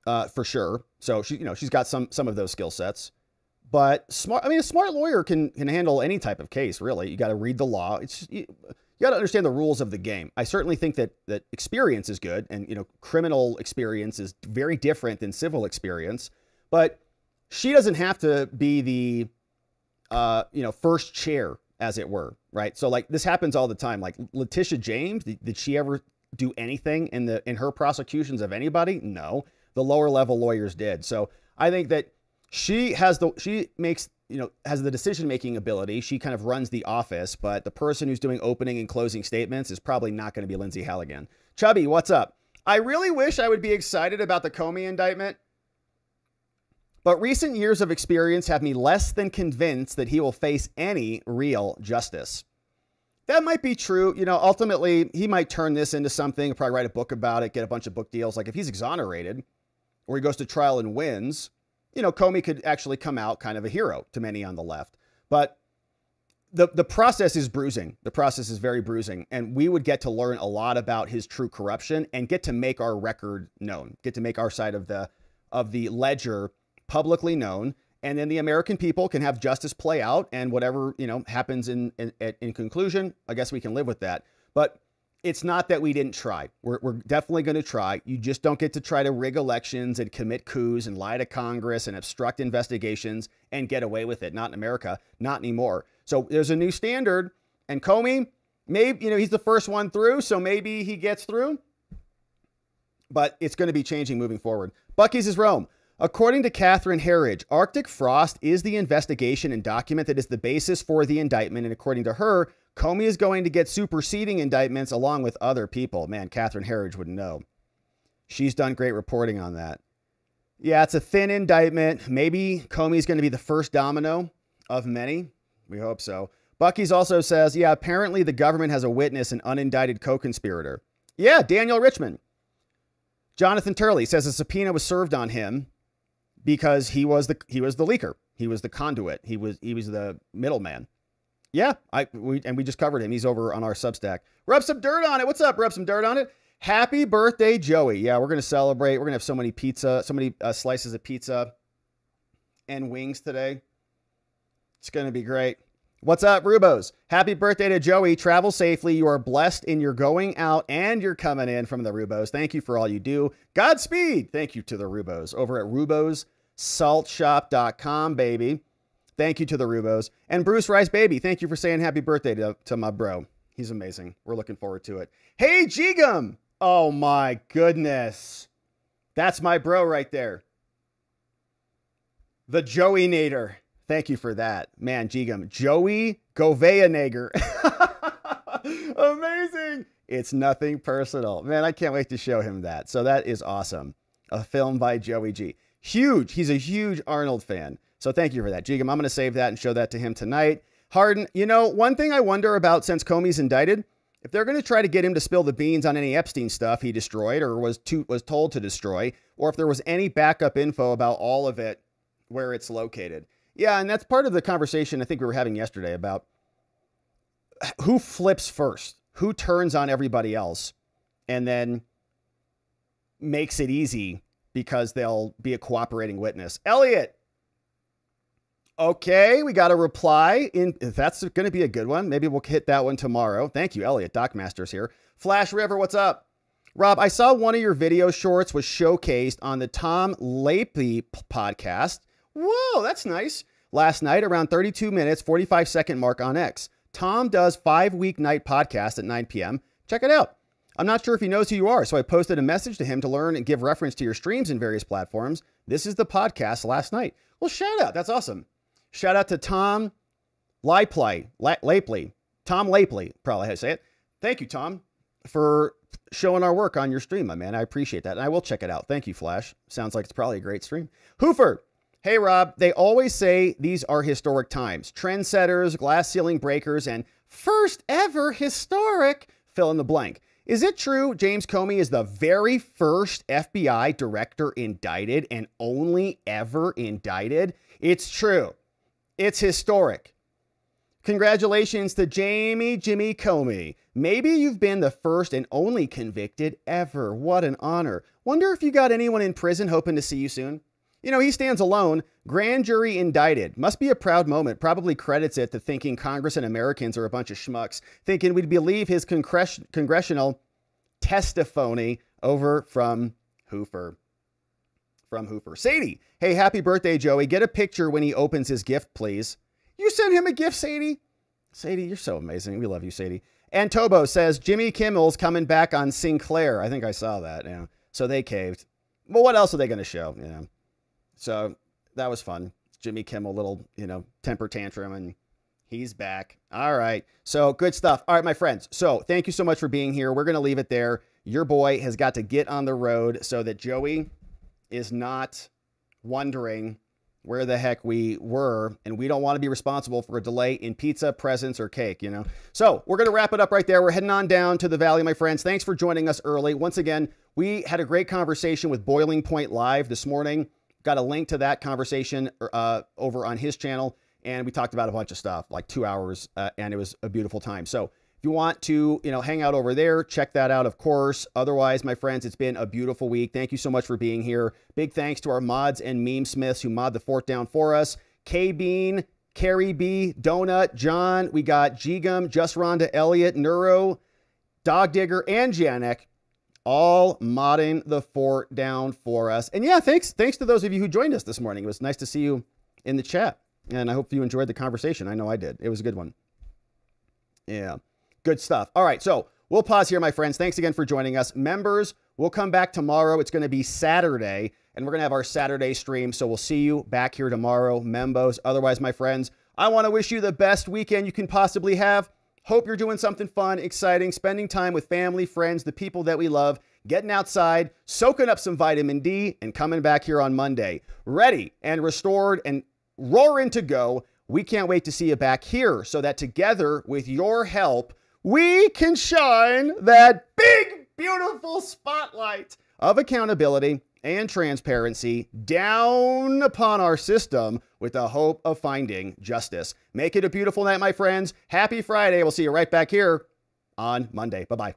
for sure. So she's got some of those skill sets. But a smart lawyer can handle any type of case, really. You got to read the law. You got to understand the rules of the game. I certainly think that experience is good, and criminal experience is very different than civil experience. But she doesn't have to be the first chair, as it were, right? So like this happens all the time. Like Letitia James, did she ever do anything in her prosecutions of anybody? No, the lower level lawyers did. So I think that she has the decision-making ability. She kind of runs the office, but the person who's doing opening and closing statements is probably not going to be Lindsay Halligan. Chubby, what's up? I really wish I would be excited about the Comey indictment, but recent years of experience have me less than convinced that he will face any real justice. That might be true. Ultimately, he might turn this into something, probably write a book about it, get a bunch of book deals. Like if he's exonerated or he goes to trial and wins, Comey could actually come out kind of a hero to many on the left. But the process is bruising. The process is very bruising. And we would get to learn a lot about his true corruption and get to make our record known, get to make our side of the ledger publicly known. And then the American people can have justice play out, and whatever, happens in conclusion, I guess we can live with that. But it's not that we didn't try. We're definitely going to try. You just don't get to try to rig elections and commit coups and lie to Congress and obstruct investigations and get away with it. Not in America, not anymore. So there's a new standard, and Comey, maybe, he's the first one through, so maybe he gets through, but it's going to be changing moving forward. Bucky's is Rome. According to Catherine Herridge, Arctic frost is the investigation and document that is the basis for the indictment. And according to her, Comey is going to get superseding indictments along with other people. Man, Catherine Herridge would know. She's done great reporting on that. Yeah, it's a thin indictment. Maybe Comey's going to be the first domino of many. We hope so. Bucky's also says, yeah, apparently the government has a witness, an unindicted co-conspirator. Yeah, Daniel Richmond. Jonathan Turley says a subpoena was served on him because he was the leaker. He was the conduit. He was the middleman. Yeah, we just covered him. He's over on our Substack. Rub some dirt on it. What's up? Rub some dirt on it. Happy birthday, Joey. Yeah, we're going to celebrate. We're going to have so many slices of pizza and wings today. It's going to be great. What's up, Rubos? Happy birthday to Joey. Travel safely. You are blessed in your going out and you're coming in from the Rubos. Thank you for all you do. Godspeed. Thank you to the Rubos over at RubosSaltShop.com, baby. Thank you to the Rubos. And Bruce Rice, baby, thank you for saying happy birthday to my bro. He's amazing. We're looking forward to it. Hey, Jigum. Oh, my goodness. That's my bro right there. The Joey Nader. Thank you for that. Man, Jigum. Joey Gouveia Nager. Amazing. It's nothing personal. Man, I can't wait to show him that. So that is awesome. A film by Joey G. Huge. He's a huge Arnold fan. So thank you for that, Jigum. I'm going to save that and show that to him tonight. Harden, one thing I wonder about since Comey's indicted, if they're going to try to get him to spill the beans on any Epstein stuff he destroyed or was told to destroy, or if there was any backup info about all of it, where it's located. Yeah, and that's part of the conversation I think we were having yesterday about who flips first, who turns on everybody else, and then makes it easy because they'll be a cooperating witness. Elliot. Okay, we got a reply. That's going to be a good one. Maybe we'll hit that one tomorrow. Thank you, Elliot. Doc Masters here. Flash River, what's up? Rob, I saw one of your video shorts was showcased on the Tom Lapey podcast. Whoa, that's nice. Last night, around 32 minutes, 45-second mark on X. Tom does 5-weeknight podcast at 9 p.m. Check it out. I'm not sure if he knows who you are, so I posted a message to him to learn and give reference to your streams in various platforms. This is the podcast last night. Well, shout out. That's awesome. Shout out to Tom Lapey. Tom Lapey, probably how to say it. Thank you, Tom, for showing our work on your stream, my man. I appreciate that. And I will check it out. Thank you, Flash. Sounds like it's probably a great stream. Hoofer. Hey, Rob, they always say these are historic times. Trendsetters, glass ceiling breakers, and first ever historic fill in the blank. Is it true James Comey is the very first FBI director indicted and only ever indicted? It's true. It's historic. Congratulations to Jimmy Comey. Maybe you've been the first and only convicted ever. What an honor. Wonder if you got anyone in prison hoping to see you soon? He stands alone. Grand jury indicted. Must be a proud moment. Probably credits it to thinking Congress and Americans are a bunch of schmucks. Thinking we'd believe his congressional testimony over from Hoofer. Sadie. Hey, happy birthday, Joey. Get a picture when he opens his gift, please. You sent him a gift, Sadie? Sadie, you're so amazing. We love you, Sadie. And Tobo says, Jimmy Kimmel's coming back on Sinclair. I think I saw that. Yeah. So they caved. Well, what else are they going to show? So that was fun. Jimmy Kimmel, little, temper tantrum, and he's back. All right. So good stuff. All right, my friends. So thank you so much for being here. We're going to leave it there. Your boy has got to get on the road so that Joey is not wondering where the heck we were, and we don't want to be responsible for a delay in pizza, presents, or cake, So we're going to wrap it up right there. We're heading on down to the Valley, my friends. Thanks for joining us early. Once again, we had a great conversation with Boiling Point Live this morning. Got a link to that conversation over on his channel. and we talked about a bunch of stuff, like 2 hours, and it was a beautiful time. So if you want to, hang out over there, check that out, of course. Otherwise, my friends, it's been a beautiful week. Thank you so much for being here. Big thanks to our mods and meme smiths who mod the fort down for us. K-Bean, Carrie B, Donut, John. We got Gigum, Just Rhonda, Elliott, Neuro, Dog Digger, and Janek, all modding the fort down for us. And yeah, thanks to those of you who joined us this morning. It was nice to see you in the chat, and I hope you enjoyed the conversation. I know I did. It was a good one. Yeah, good stuff. All right, so we'll pause here, my friends. Thanks again for joining us. Members, we'll come back tomorrow. It's going to be Saturday, and we're going to have our Saturday stream, so we'll see you back here tomorrow, Membos. Otherwise, my friends, I want to wish you the best weekend you can possibly have. Hope you're doing something fun, exciting, spending time with family, friends, the people that we love, getting outside, soaking up some vitamin D, and coming back here on Monday, ready and restored and roaring to go. We can't wait to see you back here so that together, with your help, we can shine that big, beautiful spotlight of accountability and transparency down upon our system with the hope of finding justice. Make it a beautiful night, my friends. Happy Friday. We'll see you right back here on Monday. Bye-bye.